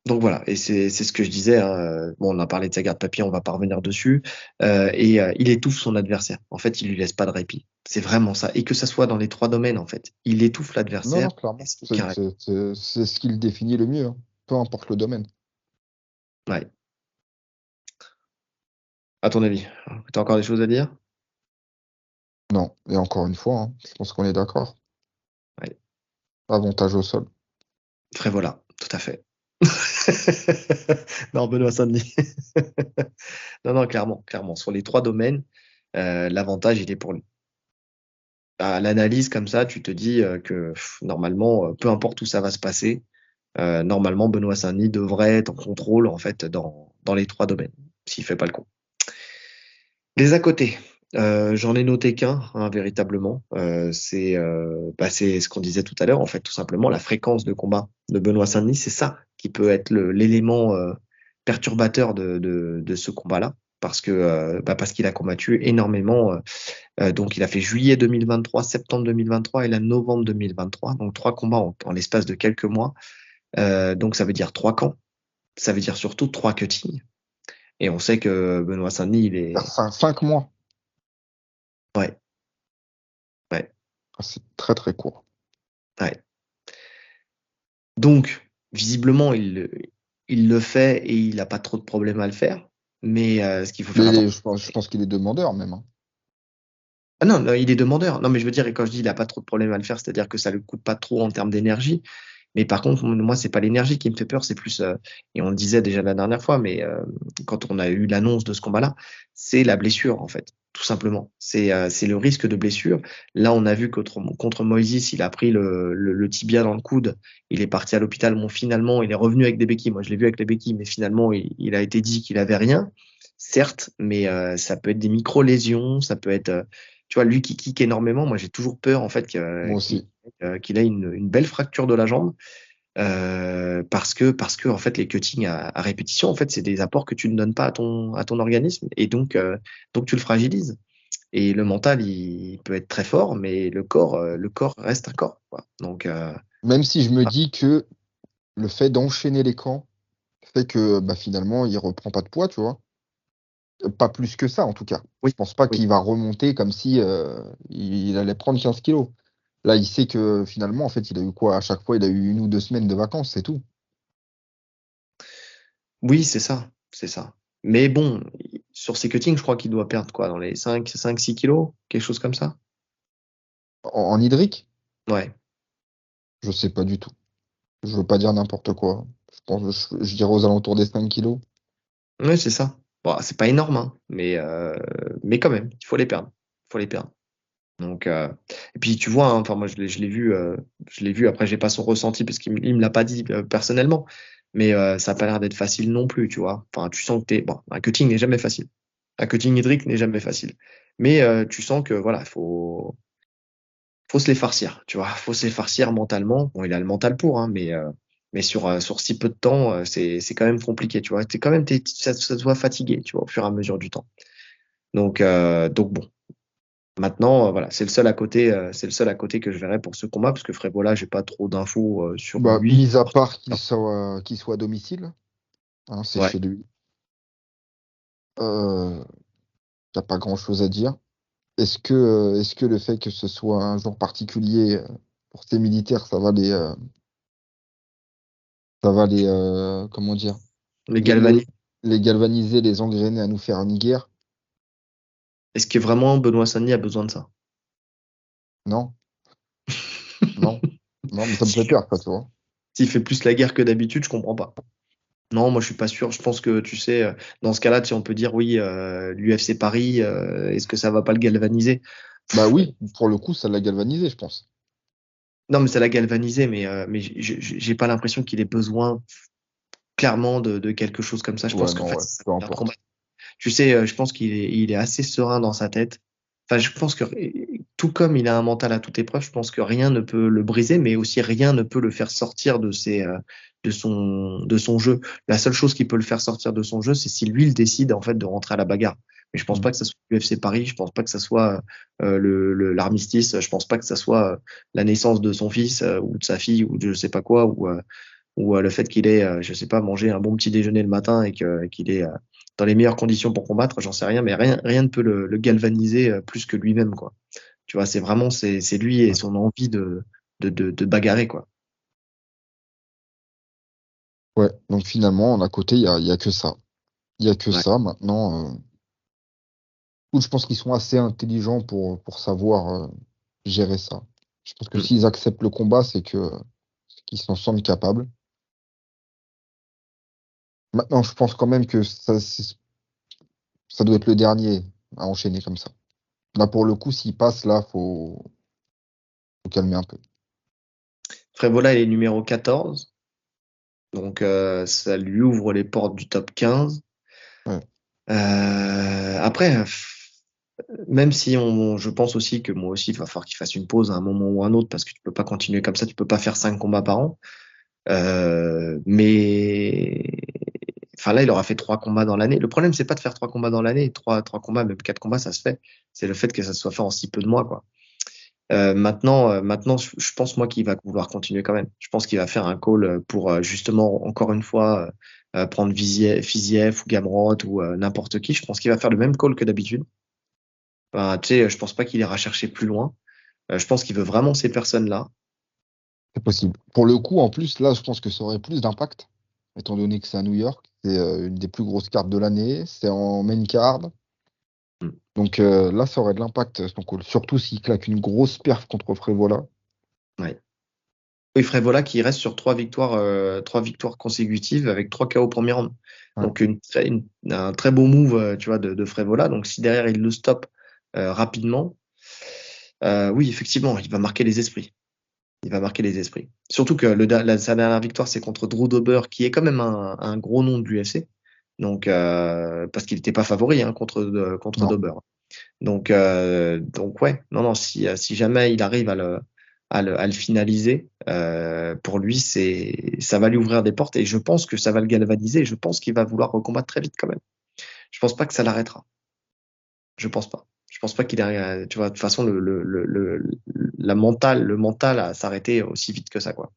donc voilà, et c'est ce que je disais, hein. Bon, on a parlé de sa garde papier, on va pas revenir dessus. Il étouffe son adversaire. En fait, il lui laisse pas de répit. C'est vraiment ça. Et que ça soit dans les 3 domaines, en fait. Il étouffe Non, l'adversaire. non, clairement. Laisse C'est aucun répit. c'est- c'est ce qui le définit le mieux, hein. Peu importe le domaine. Ouais. À ton avis, t'as encore des choses à dire? Non, et encore une fois, hein, je pense qu'on est d'accord. Ouais. Avantage au sol. Très voilà, tout à fait. Non, Benoît Saint-Denis. Non, non, clairement, clairement. Sur les trois domaines, l'avantage, il est pour lui. À l'analyse comme ça, tu te dis que normalement, peu importe où ça va se passer, normalement, Benoît Saint-Denis devrait être en contrôle en fait dans les trois domaines, s'il fait pas le con. Les à côté, j'en ai noté qu'un, hein, véritablement. C'est ce qu'on disait tout à l'heure, en fait, tout simplement, la fréquence de combat de Benoît Saint-Denis, c'est ça qui peut être l'élément perturbateur de ce combat-là. Parce qu'il a combattu énormément. Donc, il a fait juillet 2023, septembre 2023 et là, novembre 2023. Donc, trois combats en l'espace de quelques mois. Donc, ça veut dire trois camps. Ça veut dire surtout trois cuttings. Et on sait que Benoît Saint-Denis, il est. 5 mois. Ouais, ouais, Ah, c'est très très court. ouais. Donc, visiblement, il le fait et il n'a pas trop de problème à le faire. Mais ce qu'il faut faire attention. Je pense qu'il est demandeur même, hein. Ah non, non, il est demandeur. Non, mais je veux dire, et quand je dis il n'a pas trop de problème à le faire, c'est-à-dire que ça ne le coûte pas trop en termes d'énergie. Mais par contre, moi, c'est pas l'énergie qui me fait peur, c'est plus, et on le disait déjà la dernière fois, mais quand on a eu l'annonce de ce combat-là, c'est la blessure, en fait, tout simplement. C'est le risque de blessure. Là, on a vu contre Moïse, il a pris le tibia dans le coude, il est parti à l'hôpital. Bon, finalement, il est revenu avec des béquilles. Moi, je l'ai vu avec les béquilles, mais finalement, il a été dit qu'il avait rien, certes, mais ça peut être des micro-lésions, ça peut être, tu vois, lui qui kick énormément, moi, j'ai toujours peur, en fait, Moi aussi. qu'il ait une belle fracture de la jambe. Parce que en fait les cuttings à répétition en fait c'est des apports que tu ne donnes pas à ton organisme et donc tu le fragilises et le mental il peut être très fort mais le corps reste un corps quoi. Donc Même si je me dis que le fait d'enchaîner les camps fait que bah, finalement, il reprend pas de poids, tu vois. Pas plus que ça, en tout cas. oui Je pense pas oui qu'il va remonter comme si il allait prendre 15 kilos. Là, il sait que finalement, en fait, il a eu quoi? À chaque fois, il a eu 1 ou 2 semaines de vacances, c'est tout. oui c'est ça mais bon sur ses cuttings je crois qu'il doit perdre quoi dans les 5 6 kilos quelque chose comme ça En hydrique, ouais je sais pas du tout. Je veux pas dire n'importe quoi. Je pense, je dirais aux alentours des 5 kilos. ouais c'est ça bon c'est pas énorme hein, mais quand même il faut les perdre il faut les perdre. Donc, et puis tu vois, hein, enfin moi je l'ai vu. Après j'ai pas son ressenti parce il me l'a pas dit personnellement, mais ça a pas l'air d'être facile non plus, tu vois. Enfin tu sens que t'es bon, un cutting n'est jamais facile, un cutting hydrique n'est jamais facile, mais tu sens que voilà, faut se les farcir, tu vois, faut se les farcir mentalement. Bon, il a le mental pour, hein, mais sur si peu de temps, c'est quand même compliqué, tu vois. T'es quand même ça te voit fatigué, tu vois, au fur et à mesure du temps. Donc bon. Maintenant, voilà, c'est le seul à côté que je verrai pour ce combat, parce que Frévola, j'ai pas trop d'infos sur Bah, lui. mis à part qu'il soit à domicile, hein, c'est Ouais. chez lui. Euh, y a pas grand-chose à dire. Est-ce que le fait que ce soit un jour particulier pour ces militaires, comment dire, Les les, les, galvaniser. les galvaniser, les engrainer à nous faire une guerre? Est-ce que vraiment Benoît Saint-Denis a besoin de ça? Non, non, non, mais ça me S'il fait fait, peur, ça, tu vois. s'il fait plus la guerre que d'habitude, je comprends pas. Non, moi je suis pas sûr. Je pense que tu sais, dans ce cas-là, si on peut dire oui, l'UFC Paris, est-ce que ça va pas le galvaniser? Bah oui, pour le coup, ça l'a galvanisé, je pense. Non, mais ça l'a galvanisé, mais j'ai pas l'impression qu'il ait besoin clairement de quelque chose comme ça. Je Ouais, pense qu'en non, fait, ouais, ça peu va être un combat. importe. Tu sais, je pense il est assez serein dans sa tête. Enfin, je pense que tout comme il a un mental à toute épreuve, je pense que rien ne peut le briser, mais aussi rien ne peut le faire sortir de son jeu. La seule chose qui peut le faire sortir de son jeu, c'est si lui il décide en fait de rentrer à la bagarre. Mais je pense Mm. pas que ça soit l'UFC Paris, je pense pas que ça soit l'armistice, je pense pas que ça soit la naissance de son fils ou de sa fille ou de je sais pas quoi ou le fait qu'il ait, je sais pas, mangé un bon petit déjeuner le matin qu'il est dans les meilleures conditions pour combattre, j'en sais rien, mais rien ne peut le galvaniser plus que lui-même, quoi. Tu vois, c'est lui et Ouais. son envie de bagarrer, quoi. Ouais, donc finalement, à côté, il y a que ça. Il y a que Ouais. ça. Maintenant, je pense qu'ils sont assez intelligents pour savoir gérer ça. Je pense que Mm. s'ils acceptent le combat, c'est qu'ils s'en sentent capables. Maintenant, je pense quand même que ça doit être le dernier à enchaîner comme ça. Là, pour le coup, s'il passe, là, faut calmer un peu. Frévola, il est numéro 14. Donc, ça lui ouvre les portes du top 15. Ouais. Après, même si je pense aussi que moi aussi, il va falloir qu'il fasse une pause à un moment ou à un autre parce que tu peux pas continuer comme ça. Tu peux pas faire 5 combats par an. Mais enfin là, il aura fait 3 combats dans l'année. Le problème, c'est pas de faire 3 combats dans l'année. Trois combats, même 4 combats, ça se fait. C'est le fait que ça se soit fait en si peu de mois, quoi. Maintenant, je pense moi qu'il va vouloir continuer quand même. Je pense qu'il va faire un call pour justement encore une fois prendre Fiziev ou Gamrot ou n'importe qui. Je pense qu'il va faire le même call que d'habitude. Enfin, tu sais, je pense pas qu'il ira chercher plus loin. Je pense qu'il veut vraiment ces personnes-là. C'est possible. Pour le coup, en plus, là, je pense que ça aurait plus d'impact, étant donné que c'est à New York. C'est une des plus grosses cartes de l'année. C'est en main card. Mm. Donc là, ça aurait de l'impact, son call. Surtout s'il claque une grosse perf contre Frévola. Ouais. Oui, Frévola qui reste sur 3 victoires consécutives avec 3 KO au premier round. Ouais. Donc un très beau move, tu vois, de Frévola. Donc si derrière il le stoppe rapidement, oui, effectivement, il va marquer les esprits. Il va marquer les esprits. Surtout que sa dernière victoire, c'est contre Drew Dober, qui est quand même un gros nom de l'UFC. Donc, parce qu'il n'était pas favori hein, contre Non. Dober. Donc ouais, non, non, si jamais il arrive à le finaliser, pour lui, ça va lui ouvrir des portes et je pense que ça va le galvaniser. Je pense qu'il va vouloir recombattre très vite quand même. Je pense pas que ça l'arrêtera. Je pense pas. Je pense pas qu'il arrive, tu vois, de toute façon, le mental à s'arrêter aussi vite que ça, quoi.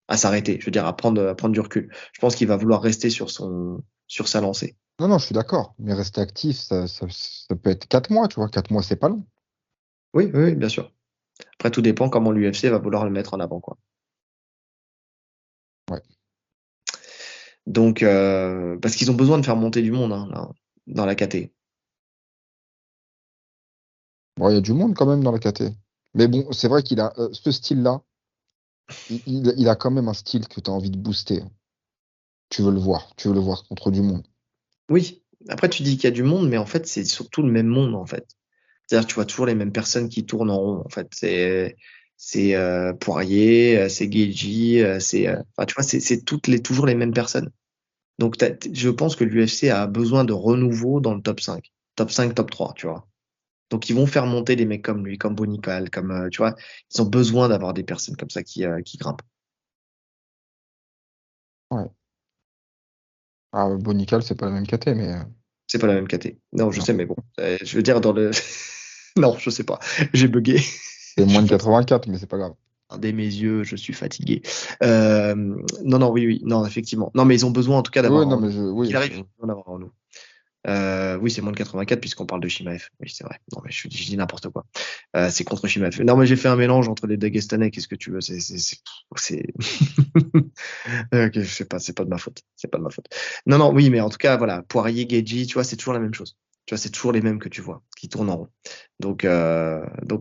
À s'arrêter, je veux dire, à prendre du recul. Je pense qu'il va vouloir rester sur sa lancée. Non, non, je suis d'accord. Mais rester actif, ça peut être 4 mois, tu vois. 4 mois, c'est pas long. Oui, oui, oui, bien sûr. Après, tout dépend comment l'UFC va vouloir le mettre en avant, quoi. Ouais. Donc, parce qu'ils ont besoin de faire monter du monde, hein, là, dans la KT. Bon, il y a du monde quand même dans la KT. Mais bon, c'est vrai qu'il a ce style-là, il a quand même un style que tu as envie de booster. Tu veux le voir. Tu veux le voir contre du monde. Oui. Après, tu dis qu'il y a du monde, mais en fait, c'est surtout le même monde, en fait. C'est-à-dire, tu vois toujours les mêmes personnes qui tournent en rond, en fait. C'est Poirier, c'est Gaethje, enfin, tu vois, c'est toujours les mêmes personnes. Donc, je pense que l'UFC a besoin de renouveau dans le top 5. Top 5, top 3, tu vois. Donc, ils vont faire monter des mecs comme lui, comme Bonical, comme, tu vois, ils ont besoin d'avoir des personnes comme ça qui grimpent. Ouais. Ah, Bonical, c'est pas la même KT, mais C'est pas la même KT. Non, je non. sais, mais bon. Je veux dire, dans le. Non, je sais pas. J'ai bugué. C'est Je moins suis de fatigué. 84, mais c'est pas grave. Regardez mes yeux, je suis fatigué. Euh, non, non, oui, oui, non, effectivement. Non, mais ils ont besoin en tout cas d'avoir Oui, un non, renouveau. mais Qu'il oui. arrive, ils ont besoin d'avoir un renouveau. Oui, c'est moins de 84 puisqu'on parle de Shimaev. Oui, c'est vrai. Non, mais je dis n'importe quoi. C'est contre Shimaev. Non, mais j'ai fait un mélange entre les Dagestanais. Qu'est-ce que tu veux? C'est... Ok, je sais pas, c'est pas de ma faute. C'est pas de ma faute. Non, non, oui, mais en tout cas, voilà, Poirier, Gaethje, tu vois, c'est toujours la même chose. Tu vois, c'est toujours les mêmes que tu vois, qui tournent en rond. Donc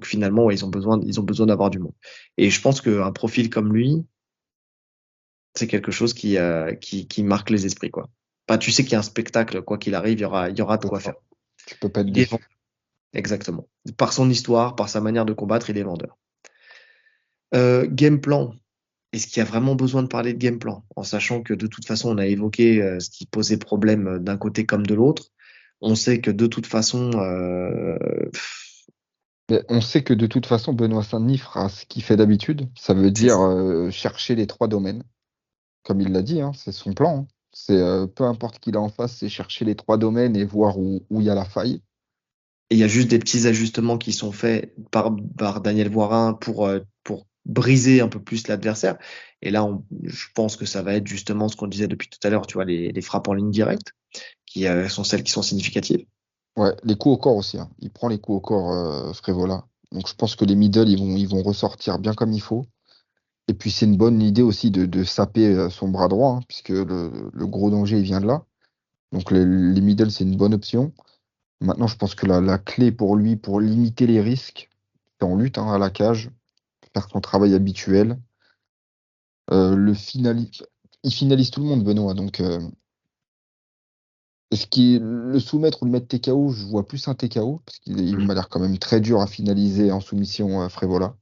finalement, ouais, ils ont besoin d'avoir du monde. Et je pense qu'un profil comme lui, c'est quelque chose qui marque les esprits, quoi. Enfin, tu sais qu'il y a un spectacle, quoi qu'il arrive, il y aura de C'est quoi ça. faire. Tu peux pas être Il est déçu. vendeur, exactement. Par son histoire, par sa manière de combattre, il est vendeur. Game plan. Est-ce qu'il y a vraiment besoin de parler de game plan, en sachant que de toute façon, on a évoqué ce qui posait problème d'un côté comme de l'autre. On sait que de toute façon, Mais on sait que de toute façon, Benoît Saint-Denis fera ce qu'il fait d'habitude. Ça veut c'est dire chercher les 3 domaines. Comme il l'a dit, hein, c'est son plan, hein. C'est peu importe qui est en face, c'est chercher les 3 domaines et voir où il y a la faille. et il y a juste des petits ajustements qui sont faits par Daniel Voirin pour briser un peu plus l'adversaire. Et là, je pense que ça va être justement ce qu'on disait depuis tout à l'heure, tu vois, les frappes en ligne directe, qui sont celles qui sont significatives. Ouais, les coups au corps aussi, hein. Il prend les coups au corps, Frévola. Donc je pense que les middle, ils vont ressortir bien comme il faut. Et puis c'est une bonne idée aussi de saper son bras droit, hein, puisque le gros danger, il vient de là. Donc les middle, c'est une bonne option. Maintenant, je pense que la clé pour lui, pour limiter les risques, c'est en lutte, hein, à la cage, faire son travail habituel. Le finalise, il finalise tout le monde, Benoît. Donc Le soumettre ou le mettre TKO, je vois plus un TKO, parce qu'il Mm. m'a l'air quand même très dur à finaliser en soumission Frévola.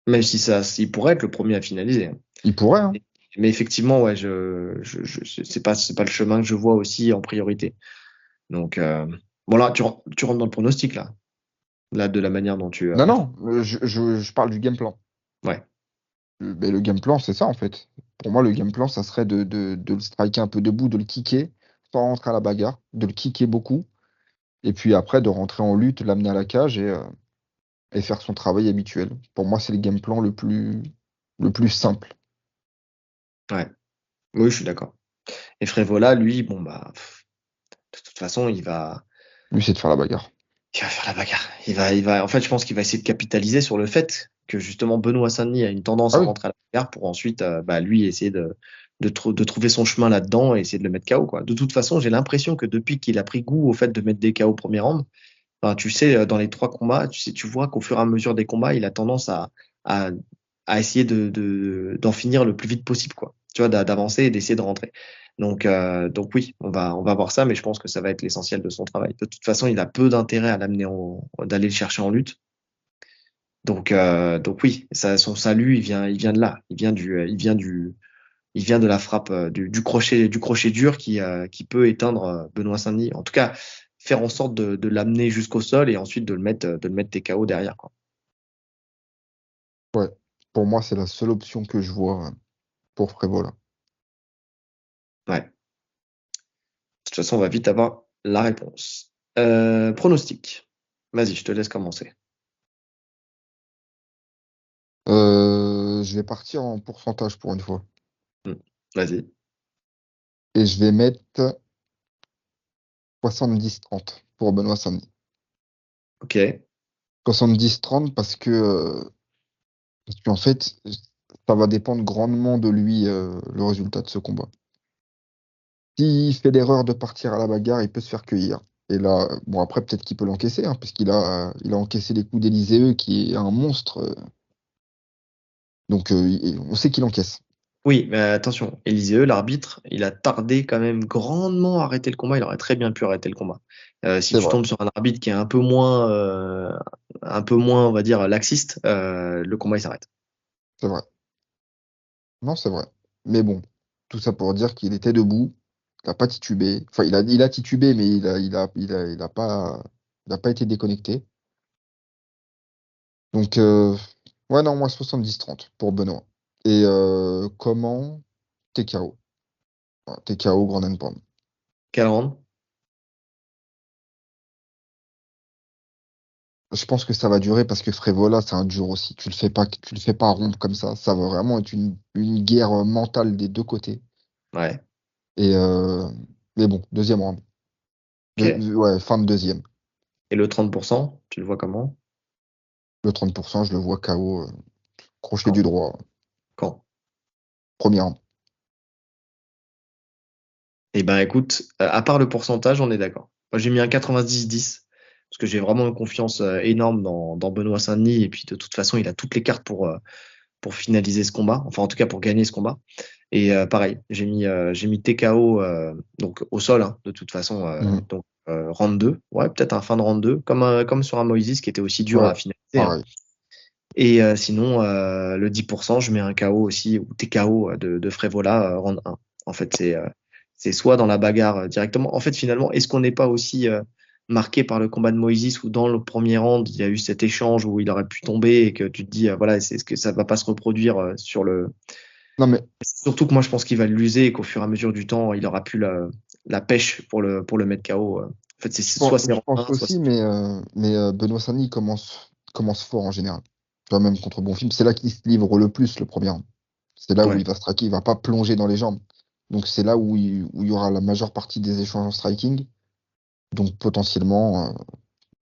Même si s'il pourrait être le premier à finaliser, hein. Il pourrait, hein. Mais effectivement, ouais, c'est pas le chemin que je vois aussi en priorité. Donc, bon là, tu rentres dans le pronostic là, de la manière dont tu, Non, non, je parle du game plan. ouais, Ben, le game plan, c'est ça, en fait. Pour moi, le game plan, ça serait de le striker un peu debout, de le kicker, sans rentrer à la bagarre, de le kicker beaucoup, et puis après, de rentrer en lutte, l'amener à la cage et faire son travail habituel. Pour moi, c'est le game plan le plus simple. ouais, oui, je suis d'accord. Et Frévola, lui, bon bah, de toute façon, Lui, c'est de faire la bagarre. il va faire la bagarre. En fait, je pense qu'il va essayer de capitaliser sur le fait que justement Benoît Saint-Denis a une tendance Ah à oui, rentrer à la bagarre pour ensuite, bah, lui, essayer de trouver son chemin là-dedans et essayer de le mettre KO, quoi. De toute façon, j'ai l'impression que depuis qu'il a pris goût au fait de mettre des KO au premier round, enfin, tu sais, dans les trois combats, tu vois qu'au fur et à mesure des combats, il a tendance à, à essayer d'en finir le plus vite possible, quoi. Tu vois, d'avancer et d'essayer de rentrer. Donc oui, on va voir ça, mais je pense que ça va être l'essentiel de son travail. De toute façon, il a peu d'intérêt à d'aller le chercher en lutte. Donc oui, son salut, il vient de là. Il vient de la frappe, du crochet dur qui peut éteindre Benoît Saint-Denis. En tout cas, faire en sorte de l'amener jusqu'au sol et ensuite de le mettre TKO derrière, quoi. ouais. Pour moi, c'est la seule option que je vois pour Frévola. Ouais. De toute façon, on va vite avoir la réponse. Pronostic. Vas-y, je te laisse commencer. Je vais partir en pourcentage pour une fois. Hmm. Vas-y. Et je vais mettre 70-30 pour Benoît Saint-Denis. Ok. 70-30 parce qu'en fait, ça va dépendre grandement de lui, le résultat de ce combat. S'il fait l'erreur de partir à la bagarre, il peut se faire cueillir. Et là, bon, après, peut-être qu'il peut l'encaisser, hein, parce il a encaissé les coups d'Élisée, qui est un monstre. Donc, on sait qu'il encaisse. Oui, mais attention, Élisée, l'arbitre, il a tardé quand même grandement à arrêter le combat. Il aurait très bien pu arrêter le combat. Si C'est tu vrai, tombes sur un arbitre qui est un peu moins, on va dire, laxiste, le combat il s'arrête. c'est vrai. Non, c'est vrai. Mais bon, tout ça pour dire qu'il était debout, il n'a pas titubé. Enfin, il a titubé, mais il a pas été déconnecté. Donc, ouais, non, moi 70-30 pour Benoît. Et comment? TKO. Voilà, TKO, Grand and Pound. Quel round? Je pense que ça va durer parce que Frévola, c'est un dur aussi. Tu le fais pas rompre comme ça. Ça va vraiment être une guerre mentale des deux côtés. Ouais. Et mais bon, deuxième round. Ok. Ouais, fin de deuxième. Et le 30%, tu le vois comment? Le 30%, je le vois KO, crochet du Quand? droit. Quand? Premier round. Eh ben, écoute, à part le pourcentage, on est d'accord. Moi, j'ai mis un 90-10 parce que j'ai vraiment une confiance énorme dans Benoît Saint-Denis et puis de toute façon, il a toutes les cartes pour finaliser ce combat, enfin en tout cas pour gagner ce combat. Et pareil, j'ai mis TKO donc au sol, hein, de toute façon, Mhm. donc round 2, ouais, peut-être un fin de round 2 comme sur un Moïse qui était aussi dur Ouais, à finaliser, hein. pareil. Et sinon, le 10%, je mets un KO aussi, ou TKO de Frévola, round 1. En fait, c'est soit dans la bagarre directement. En fait, finalement, est-ce qu'on n'est pas aussi marqué par le combat de Moïse où dans le premier round, il y a eu cet échange où il aurait pu tomber et que tu te dis, voilà, est-ce que ça va pas se reproduire sur le. Non, mais Surtout que moi, je pense qu'il va l'user et qu'au fur et à mesure du temps, il aura plus la pêche pour le mettre KO. En fait, soit c'est je round pense 1, soit aussi, c'est. mais Benoît Saint-Denis commence fort en général. Tu vois, même contre Bonfim, c'est là qu'il se livre le plus le premier round. C'est là où Ouais. il va striker, il va pas plonger dans les jambes. Donc c'est là où il y aura la majeure partie des échanges en striking. Donc potentiellement,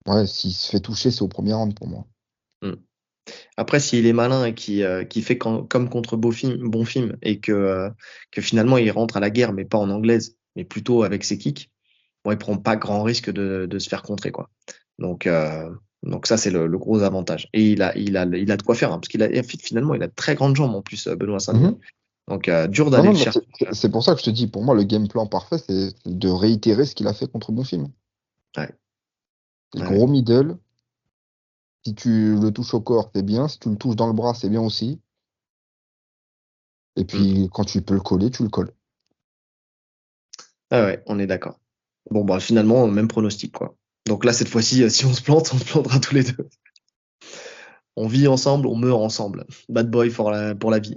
ouais, s'il se fait toucher, c'est au premier round pour moi. Mm. Après, s'il est malin et qui fait comme contre Bonfim et que finalement il rentre à la guerre, mais pas en anglaise, mais plutôt avec ses kicks, bon, il prend pas grand risque de se faire contrer, quoi. Donc, euh, donc ça, c'est le gros avantage. Et il a de quoi faire, hein, parce finalement, il a de très grandes jambes en plus, Benoît Saint-Denis. Mhm. Donc, dur Non, d'aller non, le mais chercher. c'est pour ça que je te dis, pour moi, le game plan parfait, c'est de réitérer ce qu'il a fait contre Bonfim. Ouais, Les ouais. gros middle, si tu le touches au corps, c'est bien. Si tu le touches dans le bras, c'est bien aussi. Et Mm. puis, quand tu peux le coller, tu le colles. Ah ouais, on est d'accord. Bon, bah, finalement, même pronostic, quoi. Donc là, cette fois-ci, si on se plante, on se plantera tous les deux. On vit ensemble, on meurt ensemble. Bad boy pour la vie.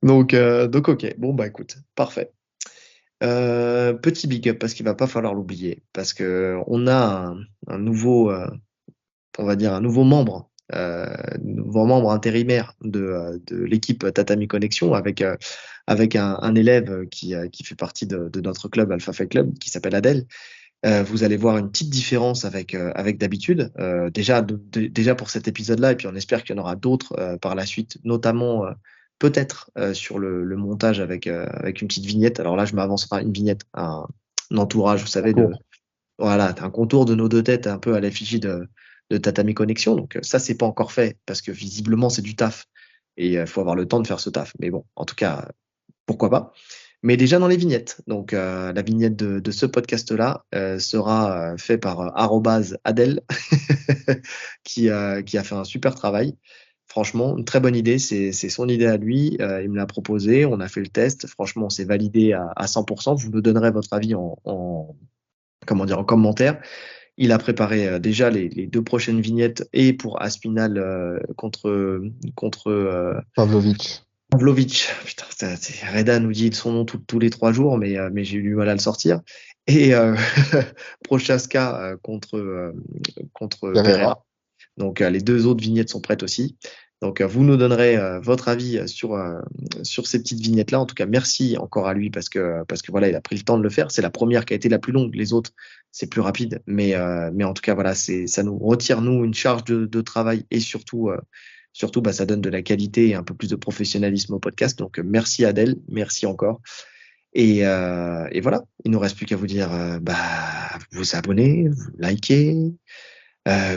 Donc, ok. Bon, bah, écoute, parfait. Petit big up parce qu'il va pas falloir l'oublier parce que on a un nouveau, on va dire un nouveau membre intérimaire de l'équipe Tatami Connexion avec un élève qui fait partie de notre club Alpha Fight Club qui s'appelle Adèle. Vous allez voir une petite différence avec d'habitude. Déjà pour cet épisode-là, et puis on espère qu'il y en aura d'autres par la suite, notamment peut-être sur le montage avec une petite vignette. Alors là, je m'avance pas, une vignette, un entourage, vous savez, Contour. voilà, un contour de nos deux têtes un peu à l'effigie de Tatami Connexion. Donc ça, c'est pas encore fait parce que visiblement, c'est du taf et il faut avoir le temps de faire ce taf. Mais bon, en tout cas, pourquoi pas. Mais déjà dans les vignettes. Donc la vignette de ce podcast-là sera fait par @Adèle qui a fait un super travail. Franchement, une très bonne idée. C'est son idée à lui. Il me l'a proposé. On a fait le test. Franchement, c'est validé à 100%. Vous nous donnerez votre avis comment dire, en commentaire. Il a préparé déjà les deux prochaines vignettes et pour Aspinal contre Pavlovic. Pavlovic. Putain, Reda nous dit son nom tous les 3 jours, mais j'ai eu du mal à le sortir. Et Prochaska contre Pereira. Pereira. Donc les deux autres vignettes sont prêtes aussi. Donc vous nous donnerez votre avis sur ces petites vignettes-là. En tout cas, merci encore à lui parce que voilà, il a pris le temps de le faire. C'est la première qui a été la plus longue. Les autres, c'est plus rapide. Mais en tout cas, voilà, ça nous retire nous une charge de travail et surtout bah, ça donne de la qualité et un peu plus de professionnalisme au podcast. Donc merci Adèle, merci encore. Et voilà, il nous reste plus qu'à vous dire bah vous abonner, vous likez,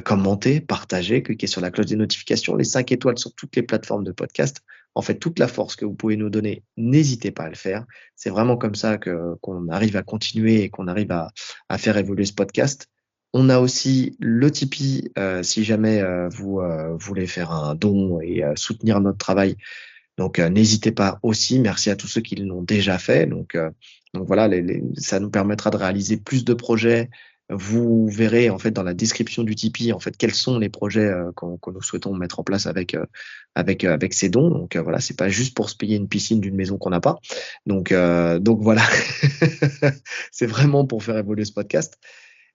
commentez, partagez, cliquez sur la cloche des notifications, les 5 étoiles sur toutes les plateformes de podcast. En fait, toute la force que vous pouvez nous donner, n'hésitez pas à le faire. C'est vraiment comme ça qu'on arrive à continuer et qu'on arrive à faire évoluer ce podcast. On a aussi le Tipeee, si jamais vous voulez faire un don et soutenir notre travail. Donc, n'hésitez pas aussi. Merci à tous ceux qui l'ont déjà fait. Donc voilà, ça nous permettra de réaliser plus de projets. Vous verrez en fait dans la description du Tipeee en fait quels sont les projets que nous souhaitons mettre en place avec ces dons. Donc voilà, c'est pas juste pour se payer une piscine d'une maison qu'on n'a pas. Donc voilà, c'est vraiment pour faire évoluer ce podcast.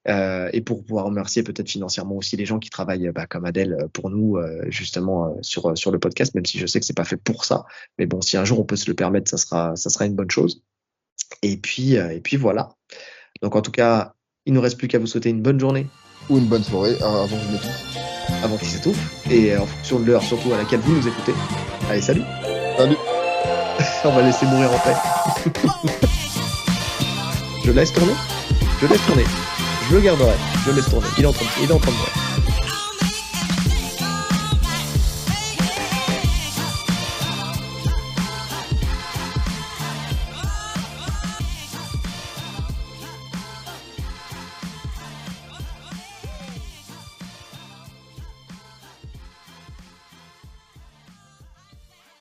Et pour pouvoir remercier peut-être financièrement aussi les gens qui travaillent comme Adèle pour nous justement sur le podcast, même si je sais que c'est pas fait pour ça. Mais bon, si un jour on peut se le permettre, ça sera une bonne chose. Et puis voilà. Donc en tout cas, il ne nous reste plus qu'à vous souhaiter une bonne journée Ou une bonne soirée avant que je m'étouffe. avant qu'il s'étouffe et en fonction de l'heure surtout à laquelle vous nous écoutez. Allez, salut. Salut. On va laisser mourir en paix. Je laisse tourner. Je le garderai. Je laisse tourner. Il est en train de mourir.